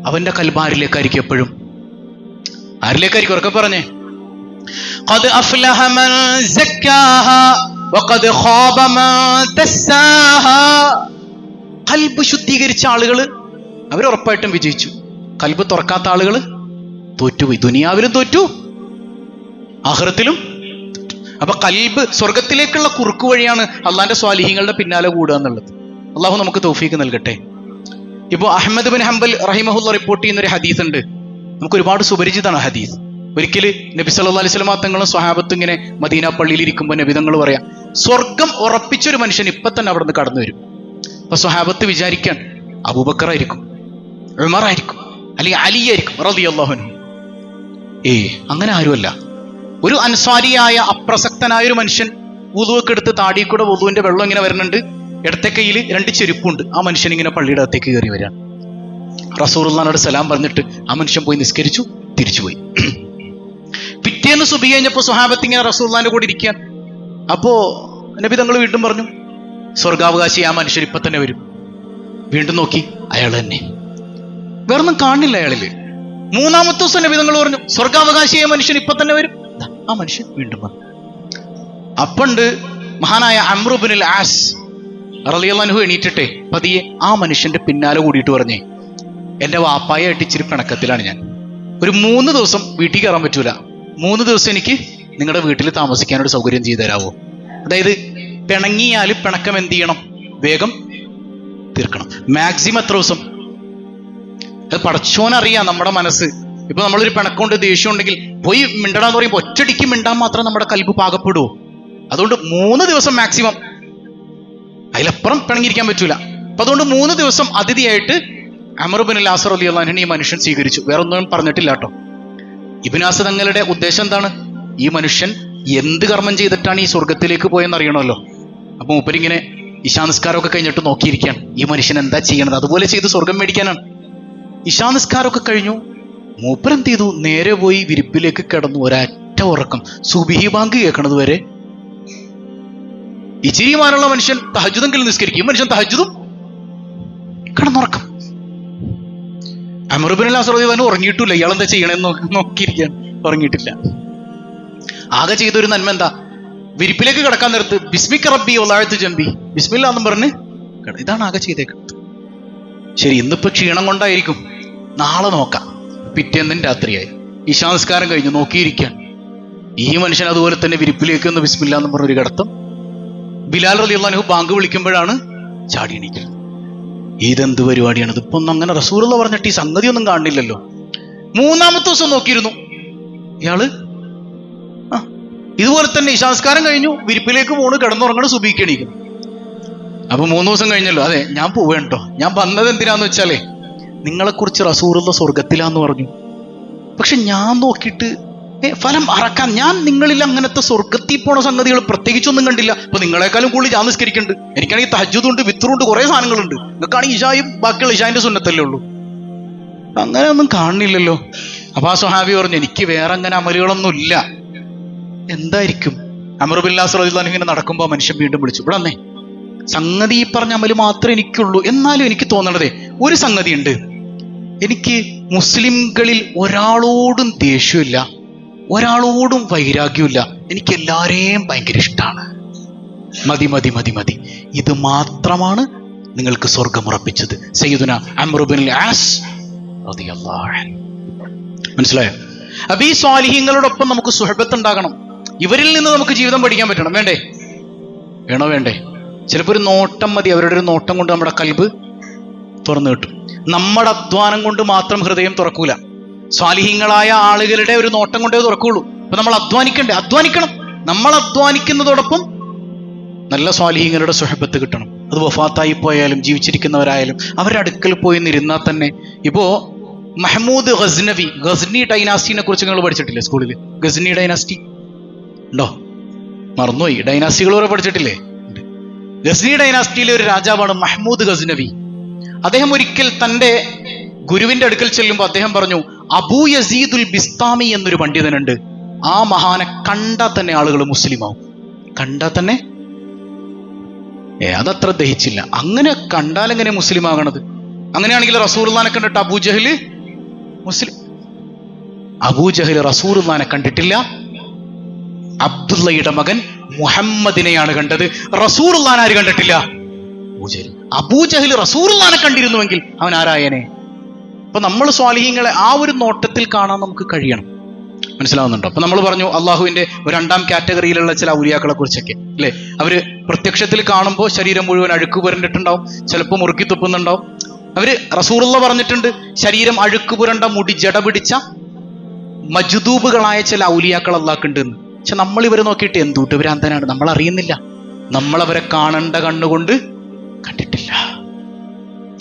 അവന്റെ കൽബ് ആരിലേക്കായിരിക്കും എപ്പോഴും? ആരിലേക്കായിരിക്കും? ഉറക്കെ പറഞ്ഞേ. ഖദ് അഫ്ലഹ മൻ സക്കാഹാ വഖദ് ഖാബ മൻ ദസ്സാഹാ. കൽബ് ശുദ്ധീകരിച്ച ആളുകൾ അവർ ഉറപ്പായിട്ടും വിജയിച്ചു. കൽബ് തുറക്കാത്ത ആളുകൾ തോറ്റുപോയി. ദുനിയാവിലും തോറ്റു, ആഖിറത്തിലും. അപ്പൊ കൽബ് സ്വർഗത്തിലേക്കുള്ള കുറുക്കു വഴിയാണ് അള്ളാന്റെ സ്വാലിഹീങ്ങളുടെ പിന്നാലെ കൂടുക എന്നുള്ളത്. അള്ളാഹു നമുക്ക് തൗഫീക്ക് നൽകട്ടെ. ഇപ്പൊ അഹ്മദ് ബിൻ ഹംബൽ റഹിമഹുല്ല റിപ്പോർട്ട് ചെയ്യുന്ന ഒരു ഹദീസ് ഉണ്ട്. നമുക്ക് ഒരുപാട് സുപരിചിതമാണ് ഹദീസ്. ഒരിക്കൽ നബി സല്ലല്ലാഹു അലൈഹി വസല്ലം തങ്ങളും സ്വഹാബത്തും ഇങ്ങനെ മദീന പള്ളിയിൽ ഇരിക്കുമ്പോൾ നബി തങ്ങൾ പറയാം, സ്വർഗം ഉറപ്പിച്ചൊരു മനുഷ്യൻ ഇപ്പൊ തന്നെ അവിടെ നിന്ന് കടന്നു വരും. അപ്പൊ സ്വഹാബത്ത് വിചാരിക്കാൻ അബൂബക്കർ ആയിരിക്കും, ഉമർ ആയിരിക്കും, അല്ലെങ്കിൽ അലി ആയിരിക്കും റളിയല്ലാഹു അൻഹു. അങ്ങനെ ആരുമല്ല. ഒരു അൻസാരിയായ അപ്രസക്തനായ ഒരു മനുഷ്യൻ വുളുവൊക്കെ എടുത്ത് താടിയിൽ കൂടെ വുളുവിന്റെ വെള്ളം ഇങ്ങനെ വരുന്നുണ്ട്. ഇടത്തെ കയ്യിൽ 2 ചെരുപ്പുണ്ട്. ആ മനുഷ്യൻ ഇങ്ങനെ പള്ളിയുടെ അകത്തേക്ക് കയറി വരാൻ റസൂലുള്ളാഹിനോട് സലാം പറഞ്ഞിട്ട് ആ മനുഷ്യൻ പോയി നിസ്കരിച്ചു, തിരിച്ചുപോയി. പിറ്റേന്ന് സുബഹി കഴിഞ്ഞപ്പോ സ്വഹാബത്ത് ഇങ്ങനെ റസൂലുള്ളാഹിന്റെ കൂടെ ഇരിക്കാൻ. അപ്പോ നബി തങ്ങൾ വീണ്ടും പറഞ്ഞു, സ്വർഗാവകാശി ആ മനുഷ്യൻ ഇപ്പൊ തന്നെ വരും. വീണ്ടും നോക്കി, അയാൾ തന്നെ. വേറൊന്നും കാണില്ല അയാളില്. മൂന്നാമത്തെ ദിവസം നബി തങ്ങൾ പറഞ്ഞു സ്വർഗാവകാശിയായ മനുഷ്യൻ ഇപ്പൊ തന്നെ വരും. ആ മനുഷ്യൻ വീണ്ടും വന്നു. അപ്പണ്ട് മഹാനായ അംറു ഇബ്നുൽ ആസ് റളിയല്ലാഹു അൻഹു എണീറ്റിട്ടെ പതിയെ ആ മനുഷ്യന്റെ പിന്നാലെ കൂടിയിട്ട് പറഞ്ഞേ, എന്റെ വാപ്പായായിട്ട് ഇച്ചിരി പിണക്കത്തിലാണ് ഞാൻ. ഒരു 3 ദിവസം വീട്ടിൽ കയറാൻ പറ്റൂല. 3 ദിവസം എനിക്ക് നിങ്ങളുടെ വീട്ടിൽ താമസിക്കാനൊരു സൗകര്യം ചെയ്തു തരാവോ? അതായത് പിണങ്ങിയാൽ പിണക്കം എന്ത് ചെയ്യണം? വേഗം തീർക്കണം. മാക്സിമം എത്ര ദിവസം? അത് പടച്ചോനറിയാം നമ്മുടെ മനസ്സ്. ഇപ്പൊ നമ്മളൊരു പിണക്കൊണ്ട് ദേഷ്യം ഉണ്ടെങ്കിൽ പോയി മിണ്ടടാന്ന് പറയുമ്പോൾ ഒറ്റടിക്ക് മിണ്ടാൻ മാത്രം നമ്മുടെ കൽബ് പാകപ്പെടുവോ? അതുകൊണ്ട് 3 ദിവസം മാക്സിമം, അതിലപ്പുറം പിണങ്ങിയിരിക്കാൻ പറ്റൂല. അപ്പൊ അതുകൊണ്ട് 3 ദിവസം അതിഥിയായിട്ട് അംർ ഇബ്നുൽ ആസ് റളിയല്ലാഹു അൻഹു ഈ മനുഷ്യൻ സ്വീകരിച്ചു. വേറെ ഒന്നും പറഞ്ഞിട്ടില്ല കേട്ടോ. ഇബ്നു ആസ് തങ്ങളുടെ ഉദ്ദേശം എന്താണ്? ഈ മനുഷ്യൻ എന്ത് കർമ്മം ചെയ്തിട്ടാണ് ഈ സ്വർഗത്തിലേക്ക് പോയെന്ന് അറിയണമല്ലോ. അപ്പൊ മൂപ്പരിങ്ങനെ ഇശാനിസ്കാരമൊക്കെ കഴിഞ്ഞിട്ട് നോക്കിയിരിക്കുകയാണ്, ഈ മനുഷ്യൻ എന്താ ചെയ്യണത്, അതുപോലെ ചെയ്ത് സ്വർഗം മേടിക്കാനാണ്. ഇശാനിസ്കാരമൊക്കെ കഴിഞ്ഞു. മൂപ്പരെന്ത് ചെയ്തു? നേരെ പോയി വിരിപ്പിലേക്ക് കിടന്നു. ഒരൊറ്റ ഉറക്കം, സുബിഹി ബാങ്ക് കേൾക്കണത് വരെ. ഇച്ചിരിമാനുള്ള മനുഷ്യൻ തഹജ്ജുദെങ്കിലും നിസ്കരിക്കും, ഈ മനുഷ്യൻ തഹജ്ജുദും കിടന്നുറക്കം. അംർ ഇബ്നുൽ ആസ് റളിയല്ലാഹു അൻഹു ഉറങ്ങിയിട്ടില്ല. ഇയാൾ എന്താ ചെയ്യണമെന്ന് നോക്കിയിരിക്കുകയാണ്, ഉറങ്ങിയിട്ടില്ല. ആകെ ചെയ്തൊരു നന്മ എന്താ? വിരിപ്പിലേക്ക് കിടക്കാൻ നേരത്ത് ബിസ്മിക റബ്ബി വലഅതു ജംബി, ബിസ്മില്ലാ എന്നും പറഞ്ഞ് ഇതാണ് ആകെ ചെയ്തേക്കുന്നത്. ശരി, ഇന്നിപ്പോ ക്ഷീണം കൊണ്ടായിരിക്കും, നാളെ നോക്കാം. പിറ്റേന്നും രാത്രിയായി. ഇശാനിസ്കാരം കഴിഞ്ഞു നോക്കിയിരിക്കാൻ. ഈ മനുഷ്യൻ അതുപോലെ തന്നെ വിരിപ്പിലേക്ക് ഒന്ന് ബിസ്മില്ലാ എന്നും പറഞ്ഞൊരു കിടത്തം. ബിലാൽ റളിയല്ലാഹു അൻഹു ബാങ്ക് വിളിക്കുമ്പോഴാണ് ചാടി എണീക്കുന്നത്. ഇതെന്ത് പരിപാടിയാണ്? ഇതിപ്പോ ഒന്നും അങ്ങനെ റസൂലുള്ള പറഞ്ഞിട്ട് ഈ സംഗതി ഒന്നും കാണുന്നില്ലല്ലോ. 3-ാമത്തെ ദിവസം നോക്കിയിരുന്നു ഇയാള് ഇതുപോലെ തന്നെ ഇശാനിസ്കാരം കഴിഞ്ഞു, വിരിപ്പിലേക്ക് പോണ്, കിടന്നുറങ്ങണ, സുബഹിക്ക് എണീക്കുന്നു. അപ്പൊ 3 ദിവസം കഴിഞ്ഞല്ലോ. അതെ, ഞാൻ പോവേണ്ടോ, ഞാൻ വന്നത് എന്തിനാന്ന് വെച്ചാലേ നിങ്ങളെക്കുറിച്ച് റസൂലുള്ള സ്വർഗത്തിലാന്ന് പറഞ്ഞു. പക്ഷെ ഞാൻ നോക്കിയിട്ട് ഫലം അറക്കാൻ ഞാൻ നിങ്ങളിൽ അങ്ങനത്തെ സ്വർഗത്തിൽ പോണ സംഗതികൾ പ്രത്യേകിച്ചൊന്നും കണ്ടില്ല. അപ്പൊ നിങ്ങളെക്കാളും കൂടുതൽ ഞാൻ നിസ്കരിക്കുന്നുണ്ട്, എനിക്കാണെങ്കിൽ തഹജ്ജുദുണ്ട്, വിത്റുണ്ട്, കുറെ സാധനങ്ങളുണ്ട്. നിങ്ങൾക്കാണെങ്കിൽ ഇശായും ബാക്കിയുള്ള ഇശാന്റെ സുന്നത്തല്ലേ ഉള്ളൂ, അങ്ങനെ ഒന്നും കാണുന്നില്ലല്ലോ. അപ്പൊ ആ സ്വഹാബി പറഞ്ഞു, എനിക്ക് വേറെ അങ്ങനെ അമലുകളൊന്നും ഇല്ല. എന്തായിരിക്കും? അംർ ഇബ്നുൽ ആസ് റളിയല്ലാഹു അൻഹു ഇങ്ങനെ നടക്കുമ്പോൾ മനുഷ്യൻ വീണ്ടും വിളിച്ചു, ഇവിടെ വന്നേ, സംഗതി ഈ പറഞ്ഞ അമല് മാത്രമേ എനിക്കുള്ളൂ. എന്നാലും എനിക്ക് തോന്നണതേ ഒരു സംഗതി ഉണ്ട്, എനിക്ക് മുസ്ലിംകളിൽ ഒരാളോടും ദേഷ്യമില്ല, ഒരാളോടും വൈരാഗ്യമില്ല, എനിക്ക് എല്ലാവരെയും ഭയങ്കര ഇഷ്ടമാണ്. മതി മതി മതി മതി, ഇത് മാത്രമാണ് നിങ്ങൾക്ക് സ്വർഗം ഉറപ്പിച്ചത്. സയ്യിദുന അംർ ഇബ്നുൽ ആസ് റളിയല്ലാഹു അൻഹു. മനസ്സിലായോ? അപ്പൊ ഈ സ്വാലിഹീങ്ങളോടൊപ്പം നമുക്ക് സുഹബത്ത് ഉണ്ടാകണം. ഇവരിൽ നിന്ന് നമുക്ക് ജീവിതം പഠിക്കാൻ പറ്റണം. വേണ്ടേ? വേണോ? വേണ്ടേ? ചിലപ്പോൾ ഒരു നോട്ടം മതി, അവരുടെ ഒരു നോട്ടം കൊണ്ട് നമ്മുടെ കൽബ് തുറന്നു കിട്ടും. നമ്മുടെ അധ്വാനം കൊണ്ട് മാത്രം ഹൃദയം തുറക്കൂല, സ്വാലിഹീങ്ങളായ ആളുകളുടെ ഒരു നോട്ടം കൊണ്ടേ തുറക്കുള്ളൂ. അപ്പൊ നമ്മൾ അധ്വാനിക്കണം. നമ്മൾ അധ്വാനിക്കുന്നതോടൊപ്പം നല്ല സ്വാലിഹീങ്ങളുടെ സുഹബത്ത് കിട്ടണം. അത് വഫാത്തായി പോയാലും ജീവിച്ചിരിക്കുന്നവരായാലും അവരുടെ അടുക്കൽ പോയി നിരുന്നാൽ തന്നെ. ഇപ്പോ മഹ്മൂദ് ഗസ്നി ഡൈനാസ്റ്റിനെ കുറിച്ച് നിങ്ങൾ പഠിച്ചിട്ടില്ലേ സ്കൂളിൽ? ഗസ്നി ഡൈനാസ്റ്റി ഉണ്ടോ? മറന്നുപോയി. ഡൈനാസ്റ്റികൾ വരെ പഠിച്ചിട്ടില്ലേ? ഗസ്നി ഡൈനാസ്റ്റിയിലെ ഒരു രാജാവാണ് മഹ്മൂദ് ഗസ്നവി. അദ്ദേഹം ഒരിക്കൽ തന്റെ ഗുരുവിന്റെ അടുക്കൽ ചെല്ലുമ്പോൾ അദ്ദേഹം പറഞ്ഞു, അബൂ യസീദുൽ ബിസ്താമി എന്നൊരു പണ്ഡിതനുണ്ട്, ആ മഹാനെ കണ്ടാൽ തന്നെ ആളുകൾ മുസ്ലിമാവും. കണ്ടാൽ തന്നെ അതത്ര ദഹിച്ചില്ല. അങ്ങനെ കണ്ടാൽ എങ്ങനെ മുസ്ലിം ആകണത്? അങ്ങനെയാണെങ്കിൽ റസൂലുള്ളാഹിനെ കണ്ടിട്ട് അബൂജഹല് മുസ്ലിം? അബൂജഹല് റസൂലുള്ളാഹിനെ കണ്ടിട്ടില്ല, അബ്ദുള്ളയുടെ മകൻ മുഹമ്മദിനെയാണ് കണ്ടത്. റസൂലുള്ളാഹിനെ ആര് കണ്ടിട്ടില്ല? അബൂജഹൽ റസൂലുള്ളാഹിനെ കണ്ടിരുന്നുവെങ്കിൽ അവൻ ആരായനെ? അപ്പൊ നമ്മൾ സ്വാലിഹീങ്ങളെ ആ ഒരു നോട്ടത്തിൽ കാണാൻ നമുക്ക് കഴിയണം. മനസ്സിലാവുന്നുണ്ടോ? അപ്പൊ നമ്മൾ പറഞ്ഞു അള്ളാഹുവിന്റെ ഒരു 2ാം കാറ്റഗറിയിലുള്ള ചില ഔലിയാക്കളെ കുറിച്ചൊക്കെ അല്ലെ. അവര് പ്രത്യക്ഷത്തിൽ കാണുമ്പോൾ ശരീരം മുഴുവൻ അഴുക്ക് പുരണ്ടിട്ടുണ്ടാവും, ചിലപ്പോൾ മുറുക്കി തുപ്പുന്നുണ്ടാവും. അവര് റസൂലുള്ള പറഞ്ഞിട്ടുണ്ട്, ശരീരം അഴുക്ക് പുരണ്ട മുടി ജട പിടിച്ച മജ്ദൂബുകളായ ചില ഔലിയാക്കൾ അള്ളാഹ്ക്കുണ്ട് എന്ന്. പക്ഷെ നമ്മൾ ഇവരെ നോക്കിയിട്ട് എന്തുട്ട് ഭ്രാന്തനാണ്, നമ്മൾ അറിയുന്നില്ല, നമ്മളവരെ കാണേണ്ട കണ്ണുകൊണ്ട് കണ്ടിട്ടില്ല.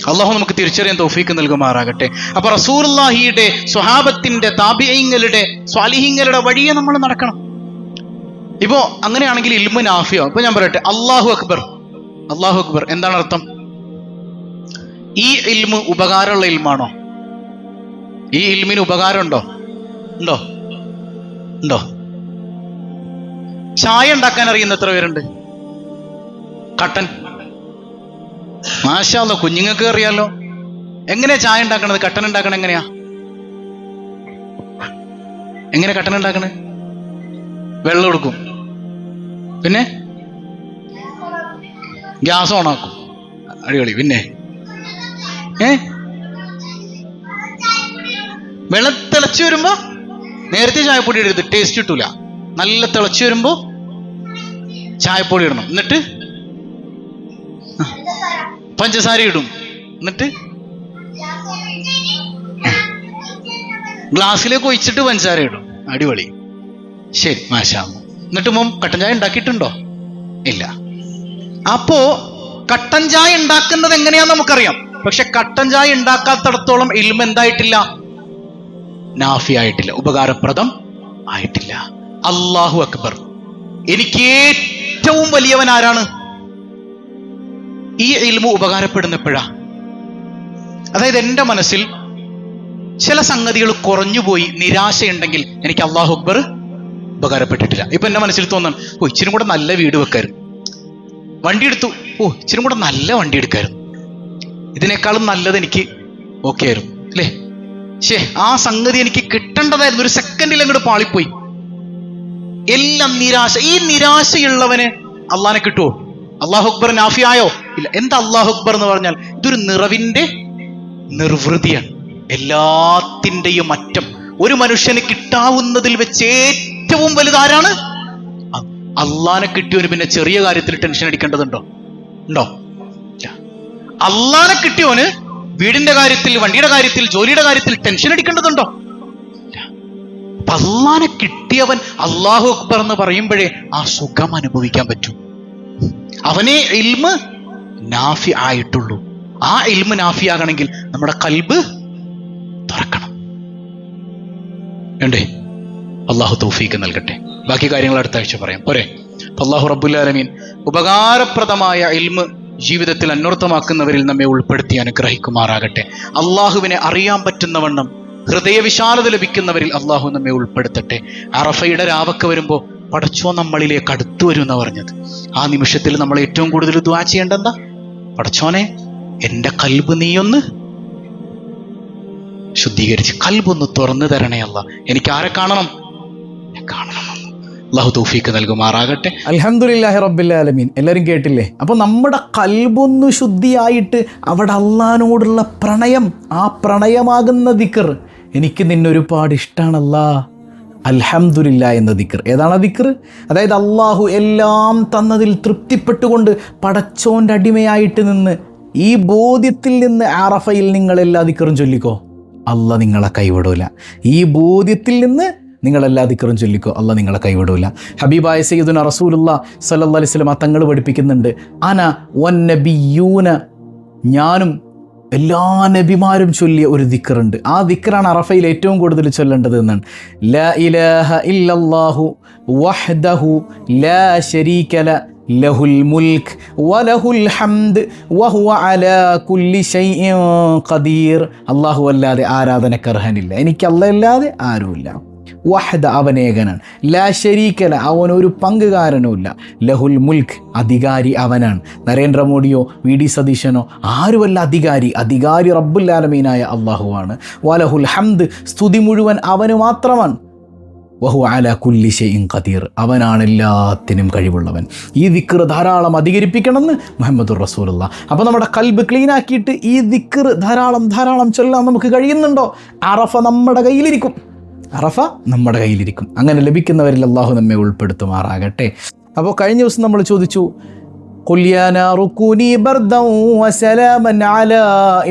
അള്ളാഹു നമുക്ക് തിരിച്ചറിയാൻ തൗഫീക്ക് നൽകുമാറാകട്ടെ. അപ്പൊ റസൂലുള്ളാഹിയുടെ സ്വഹാബത്തിന്റെ താബിഈങ്ങളുടെ സ്വാലിഹീങ്ങളുടെ വഴിയെ നമ്മൾ നടക്കണം. ഇപ്പോ അങ്ങനെയാണെങ്കിൽ ഇൽമു നാഫിയോ? ഇപ്പൊ ഞാൻ പറയട്ടെ, അല്ലാഹു അക്ബർ, അല്ലാഹു അക്ബർ എന്താണ് അർത്ഥം? ഈ ഇൽമു ഉപകാരമുള്ള ഇൽമാണോ? ഈ ഇൽമിന് ഉപകാരം ഉണ്ടോ? ഉണ്ടോ? ഉണ്ടോ? ചായ ഉണ്ടാക്കാൻ അറിയുന്ന എത്ര പേരുണ്ട്? കട്ടൻ, മാഷാ അല്ലാഹ്, കുഞ്ഞുങ്ങൾക്ക് അറിയാലോ എങ്ങനെയാ ചായ ഉണ്ടാക്കണത്, കട്ടൻ ഉണ്ടാക്കണത് എങ്ങനെയാ? എങ്ങനെ കട്ടൻ ഉണ്ടാക്കണേ? വെള്ളം എടുക്കും, പിന്നെ ഗ്യാസ് ഓണാക്കും, അടിപൊളി. പിന്നെ വെള്ളം തിളച്ചു വരുമ്പോ നേരത്തെ ചായപ്പൊടി ഇടരുത്, ടേസ്റ്റ് കിട്ടൂല. നല്ല തിളച്ചു വരുമ്പോ ചായപ്പൊടി ഇടണം, എന്നിട്ട് പഞ്ചസാര ഇടും, എന്നിട്ട് ഗ്ലാസ്സിലേക്ക് ഒഴിച്ചിട്ട് പഞ്ചസാര ഇടും. അടിപൊളി, ശരി, മാഷാ. എന്നിട്ട് കട്ടൻ ചായ ഉണ്ടാക്കിയിട്ടുണ്ടോ? ഇല്ല. അപ്പോ കട്ടൻ ചായ ഉണ്ടാക്കുന്നത് എങ്ങനെയാന്ന് നമുക്കറിയാം. പക്ഷെ കട്ടൻ ചായ ഉണ്ടാക്കാത്തടത്തോളം ഇൽമ എന്തായിട്ടില്ല? നാഫി ആയിട്ടില്ല, ഉപകാരപ്രദം ആയിട്ടില്ല. അല്ലാഹു അക്ബർ. എനിക്ക് ഏറ്റവും വലിയവൻ ആരാണ്? ഈ ഇൽമ ഉപകാരപ്പെടുന്നപ്പോഴാ. അതായത് എൻ്റെ മനസ്സിൽ ചില സംഗതികൾ കുറഞ്ഞുപോയി, നിരാശയുണ്ടെങ്കിൽ എനിക്ക് അല്ലാഹു അക്ബർ ഉപകാരപ്പെട്ടിട്ടില്ല. ഇപ്പൊ എൻ്റെ മനസ്സിൽ തോന്നാൻ, ഇച്ചിരി കൂടെ നല്ല വീട് വെക്കായിരുന്നു, വണ്ടി എടുത്തു, ഇച്ചിരി കൂടെ നല്ല വണ്ടി എടുക്കായിരുന്നു, ഇതിനേക്കാളും നല്ലത് എനിക്ക് ഓക്കെ ആയിരുന്നു അല്ലേ? ആ സംഗതി എനിക്ക് കിട്ടേണ്ടതായിരുന്നു, ഒരു സെക്കൻഡിൽ അങ്ങോട്ട് പാളിപ്പോയി. എല്ലാം നിരാശ. ഈ നിരാശയുള്ളവന് അള്ളാനെ കിട്ടുമോ? അല്ലാഹു അക്ബർ നാഫിയായോ? ഇല്ല. എന്താ അല്ലാഹു അക്ബർ എന്ന് പറഞ്ഞാൽ? ഇതൊരു നിറവിന്റെ നിർവൃതിയാണ്, എല്ലാത്തിൻ്റെയും അറ്റം. ഒരു മനുഷ്യന് കിട്ടാവുന്നതിൽ വെച്ച് ഏറ്റവും വലുതാരാണ്? അള്ളാനെ കിട്ടിയവന് പിന്നെ ചെറിയ കാര്യത്തിൽ ടെൻഷൻ അടിക്കേണ്ടതുണ്ടോ? ഉണ്ടോ? അള്ളാനെ കിട്ടിയവന് വീടിന്റെ കാര്യത്തിൽ, വണ്ടിയുടെ കാര്യത്തിൽ, ജോലിയുടെ കാര്യത്തിൽ ടെൻഷൻ അടിക്കേണ്ടതുണ്ടോ? അപ്പൊ അള്ളാനെ കിട്ടിയവൻ അല്ലാഹു അക്ബർ എന്ന് പറയുമ്പോഴേ ആ സുഖം അനുഭവിക്കാൻ പറ്റൂ. അവനെ ഇൽമ നാഫി ആയിട്ടുള്ളൂ. ആ ഇൽമ നാഫി ആകണമെങ്കിൽ നമ്മുടെ കൽബ് തുറക്കണം. വേണ്ടേ? അള്ളാഹു തൗഫീക്ക് നൽകട്ടെ. ബാക്കി കാര്യങ്ങൾ അടുത്ത ആഴ്ച പറയാം, പോരെ? അല്ലാഹു റബ്ബുൽ ആലമീൻ ഉപകാരപ്രദമായ ഇൽമ ജീവിതത്തിൽ അന്വർത്ഥമാക്കുന്നവരിൽ നമ്മെ ഉൾപ്പെടുത്തി അനുഗ്രഹിക്കുമാറാകട്ടെ. അള്ളാഹുവിനെ അറിയാൻ പറ്റുന്നവണ്ണം ഹൃദയവിശാലത ലഭിക്കുന്നവരിൽ അള്ളാഹു നമ്മെ ഉൾപ്പെടുത്തട്ടെ. അറഫയുടെ രാവൊക്കെ വരുമ്പോൾ പടച്ചോ നമ്മളിലേക്ക് അടുത്തു വരും എന്നാ പറഞ്ഞത്. ആ നിമിഷത്തിൽ നമ്മൾ ഏറ്റവും കൂടുതൽ ദുആ ചെയ്യേണ്ടെന്താ? പടച്ചോനെ, എൻ്റെ കൽബ് നീയൊന്ന് ശുദ്ധീകരിച്ച്, കൽബൊന്ന് തുറന്നു തരണേ അല്ലാ. എനിക്ക് ആരെ കാണണം? കാണണം. അല്ലാഹു തൗഫീക്ക് നൽകുമാറാകട്ടെ. അൽഹംദുലില്ലാഹി റബ്ബിൽ ആലമീൻ. എല്ലാവരും കേട്ടില്ലേ? അപ്പോൾ നമ്മുടെ കൽബൊന്ന് ശുദ്ധിയായിട്ട് അവിടെ അള്ളാഹിനോടുള്ള പ്രണയം, ആ പ്രണയമാകുന്ന ദിക്ർ, എനിക്ക് നിന്നൊരുപാട് ഇഷ്ടമാണല്ലാ, അൽഹംദുലില്ലാ എന്ന ദിക്ർ. ഏതാണ് ആ ദിക്ർ? അതായത് അള്ളാഹു എല്ലാം തന്നതിൽ തൃപ്തിപ്പെട്ടുകൊണ്ട് പടച്ചോൻ്റെ അടിമയായിട്ട് നിന്ന് ഈ ബോധ്യത്തിൽ നിന്ന് അറഫയിൽ നിങ്ങളെല്ലാ ദിക്റും ചൊല്ലിക്കോ, അല്ലാ നിങ്ങളെ കൈവിടൂല. ഈ ബോധ്യത്തിൽ നിന്ന് നിങ്ങളെല്ലാ ദിക്റും ചൊല്ലിക്കോ, അല്ലാ നിങ്ങളെ കൈവിടൂല. ഹബീബായ സയ്യിദുനാ റസൂലുള്ളാഹി സ്വല്ലല്ലാഹു അലൈഹി വസല്ലം തങ്ങൾ പഠിപ്പിക്കുന്നുണ്ട്, അന വന്നബിയൂന, ഞാനും എല്ലാ നബിമാരും ചൊല്ലിയ ഒരു ദിക്റുണ്ട്. ആ ദിക്റാണ് അറഫയിൽ ഏറ്റവും കൂടുതൽ ചൊല്ലേണ്ടത് എന്നാണ്. ലാ ഇലാഹ ഇല്ലല്ലാഹു വഹ്ദഹു ലാ ശരീക ലഹുൽ മുൽക്ക് വലഹുൽ ഹംദ് വഹുവ അലാ കുല്ലി ശൈഇൻ ഖദീർ. അല്ലാഹു അല്ലാതെ ആരാധനക്കർഹനില്ല, എനിക്ക് അല്ലാഹ് അല്ലാതെ ആരുമില്ല. വഹദ, അവനേകനാണ്. ലാ ശരീകല, അവനൊരു പങ്കുകാരനുമില്ല. ലഹുൽ മുൽക്ക്, അധികാരി അവനാണ്. നരേന്ദ്രമോദിയോ വി.ഡി. സതീശനോ ആരുമല്ല അധികാരി. അധികാരി റബ്ബുൽ ആലമീനായ അള്ളാഹുവാണ്. വലഹുൽ ഹംദ്, സ്തുതി മുഴുവൻ അവന് മാത്രമാണ്. വഹു അലാ കുല്ലി ഷൈഇൻ ഖദീർ, അവനാണ് എല്ലാത്തിനും കഴിവുള്ളവൻ. ഈ ദിക്ർ ധാരാളം അധികരിപ്പിക്കണമെന്ന് മുഹമ്മദുർ റസൂലുള്ളാഹ്. അപ്പോൾ നമ്മുടെ കൽബ് ക്ലീൻ ആക്കിയിട്ട് ഈ ദിക്ർ ധാരാളം ചൊല്ലാൻ നമുക്ക് കഴിയുന്നുണ്ടോ? അറഫ നമ്മുടെ കയ്യിലിരിക്കും. അറഫ നമ്മുടെ കയ്യിലിരിക്കും. അങ്ങനെ ലഭിക്കുന്നവരിൽ അള്ളാഹു നമ്മെ ഉൾപ്പെടുത്തുമാറാകട്ടെ. അപ്പോൾ കഴിഞ്ഞ ദിവസം നമ്മൾ ചോദിച്ചു, ഖുൽ യാ നാറു കൂനി ബർദൻ വസലാമൻ അലാ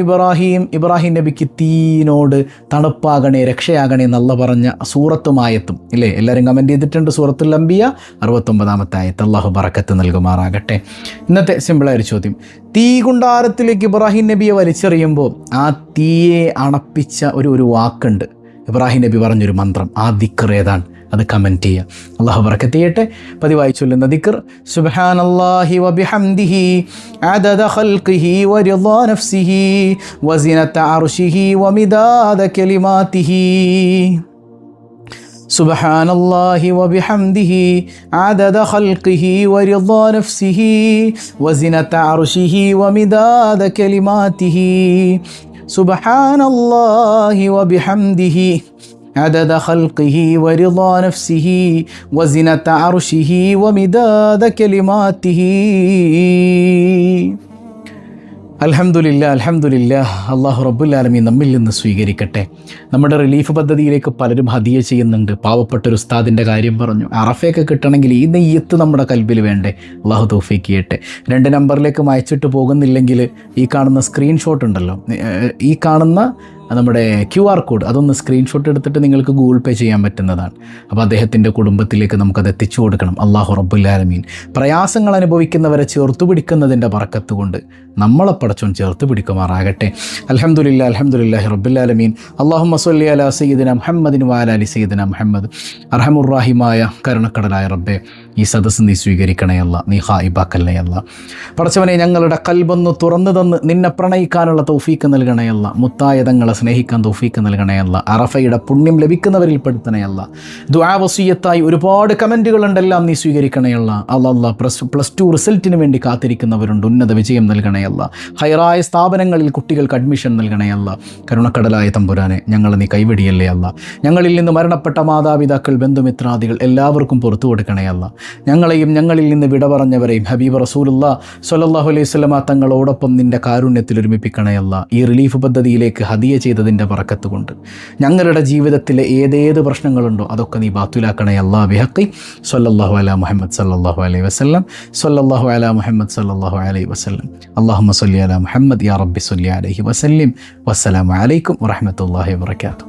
ഇബ്രാഹിം. ഇബ്രാഹിം നബിക്ക് തീനോട് തണുപ്പാകണേ, രക്ഷയാകണേ എന്നല്ല പറഞ്ഞ സൂറത്തും ആയത്തും ഇല്ലേ? എല്ലാവരും കമൻറ്റ് ചെയ്തിട്ടുണ്ട്. സൂറത്തുൽ അംബിയ 69-ാമത്തെ ആയത്ത്. അള്ളാഹു ബറക്കത്ത് നൽകുമാറാകട്ടെ. ഇന്നത്തെ സിമ്പിളായൊരു ചോദ്യം, തീ കുണ്ടാരത്തിലേക്ക് ഇബ്രാഹിം നബിയെ വലിച്ചെറിയുമ്പോൾ ആ തീയെ അണപ്പിച്ച ഒരു വാക്കുണ്ട്. ഇബ്രാഹിം നബി പറഞ്ഞൊരു മന്ത്രം, ആ ദിക്ർ ഏതാണ്? അത് കമൻറ്റ് ചെയ്യുക. അള്ളാഹു ബറക്കത്ത് ചെയ്യട്ടെ. പതിവായി ചൊല്ലുന്ന ദിക്ർ, സുബ്ഹാനല്ലാഹി വബിഹംദിഹി അദദ ഖൽഖിഹി വറിളാ നഫ്സിഹി വസിനത അർശിഹി വമിദാദ കലിമാതിഹി. സുബ്ഹാനല്ലാഹി വബിഹംദിഹി അദദ ഖൽഖിഹി വറിളാ നഫ്സിഹി വസിനത അർശിഹി വമിദാദ കലിമാതിഹി. സുബ്ഹാനല്ലാഹി വബിഹംദിഹി عدد خلقه ورضا نفسه وزنة عرشه ومداد كلماته. അൽഹംദുലില്ലാ അൽഹംദുലില്ലാ. അല്ലാഹു റബ്ബുൽ ആലമീൻ നമ്മിൽ നിന്ന് സ്വീകരിക്കട്ടെ. നമ്മുടെ റിലീഫ് പദ്ധതിയിലേക്ക് പലരും ഹദിയ ചെയ്യുന്നുണ്ട്. പാവപ്പെട്ട ഒരു ഉസ്താദിൻ്റെ കാര്യം പറഞ്ഞു. അറഫയൊക്കെ കിട്ടണമെങ്കിൽ ഈ നെയ്യത്ത് നമ്മുടെ കൽബിൽ വേണ്ടേ? അല്ലാഹു തൗഫീഖ് ചെയ്യട്ടെ. 2 നമ്പറിലേക്ക് അയച്ചിട്ട് പോകുന്നില്ലെങ്കിൽ ഈ കാണുന്ന സ്ക്രീൻഷോട്ട് ഉണ്ടല്ലോ, ഈ കാണുന്ന നമ്മുടെ QR കോഡ് അതൊന്ന് സ്ക്രീൻഷോട്ട് എടുത്തിട്ട് നിങ്ങൾക്ക് ഗൂഗിൾ പേ ചെയ്യാൻ പറ്റുന്നതാണ്. അപ്പോൾ അദ്ദേഹത്തിൻ്റെ കുടുംബത്തിലേക്ക് നമുക്കത് എത്തിച്ചു കൊടുക്കണം. അല്ലാഹു റബ്ബുൽ ആലമീൻ പ്രയാസങ്ങൾ അനുഭവിക്കുന്നവരെ ചേർത്തു പിടിക്കുന്നതിൻ്റെ ബറക്കത്ത് കൊണ്ട് നമ്മളെ പടച്ചോൻ ചേർത്ത് പിടിക്കുമാറാകട്ടെ. അൽഹംദുലില്ലാ അൽഹംദുലില്ലാഹി റബ്ബിൽ ആലമീൻ. അല്ലാഹുമ്മ സ്വല്ലി അലാ സയ്യിദിന മുഹമ്മദിൻ വഅലാ ആലി സയ്യിദിന മുഹമ്മദ്. അർഹമുർറഹീമായ കരുണക്കടലായ റബ്ബേ, ഈ സദസ്സ് നീ സ്വീകരിക്കണേ അല്ല, നീ ഹായിബാക്കല്ലേ അല്ല. പടച്ചവനെ, ഞങ്ങളുടെ കൽബൊന്ന് തുറന്നു തന്ന് നിന്നെ പ്രണയിക്കാനുള്ള തൗഫീക്ക് നൽകണേ അല്ല. മുത്തായ തങ്ങളെ സ്നേഹിക്കാൻ തൗഫീക്ക് നൽകണേ അല്ല. അറഫയുടെ പുണ്യം ലഭിക്കുന്നവരിൽ പെടുത്തണേ അല്ല. ദുആ വസിയ്യത്തായി ഒരുപാട് കമൻറ്റുകളുണ്ടെല്ലാം നീ സ്വീകരിക്കണേ അല്ല. അല്ലാ പ്ലസ് 2 റിസൾട്ടിന് വേണ്ടി കാത്തിരിക്കുന്നവരുണ്ട്, ഉന്നത വിജയം നൽകണേ അല്ല. ഹൈറായ സ്ഥാപനങ്ങളിൽ കുട്ടികൾക്ക് അഡ്മിഷൻ നൽകണേ അല്ല. കരുണക്കടലായ തമ്പുരാനെ, ഞങ്ങളെ നീ കൈവെടിയല്ലേ അല്ല. ഞങ്ങളിൽ നിന്ന് മരണപ്പെട്ട മാതാപിതാക്കൾ, ബന്ധുമിത്രാദികൾ എല്ലാവർക്കും പുറത്തു കൊടുക്കണേ അല്ല. ഞങ്ങളെയും ഞങ്ങളിൽ നിന്ന് വിട പറഞ്ഞവരെയും ഹബീബ് റസൂലുള്ളാഹി സ്വല്ലല്ലാഹു അലൈഹി വസല്ലമ തങ്ങളോടൊപ്പം നിൻ്റെ കാരുണ്യത്തിൽ ഒരുമിപ്പിക്കണേ അല്ല. ഈ റിലീഫ് പദ്ധതിയിലേക്ക് ഹദിയ ചെയ്തതിൻ്റെ ബറക്കത്ത് കൊണ്ട് ഞങ്ങളുടെ ജീവിതത്തിലെ ഏതേത് പ്രശ്നങ്ങളുണ്ടോ അതൊക്കെ നീ ബാത്തുലാക്കണേ അല്ലാ. ബിഹഖി സ്വല്ലല്ലാഹു അലാ മുഹമ്മദ് സ്വല്ലല്ലാഹു അലൈഹി വസല്ലം. സ്വല്ലല്ലാഹു അലാ മുഹമ്മദ് സ്വല്ലല്ലാഹു അലൈഹി വസല്ലം. അല്ലാഹുമ്മ സ്വല്ലി അലാ മുഹമ്മദ് യാ റബ്ബി സ്വല്ലി അലൈഹി വസല്ലിം. വസ്സലാമു അലൈക്കും വറഹ്മത്തുള്ളാഹി വബറകാതുഹു.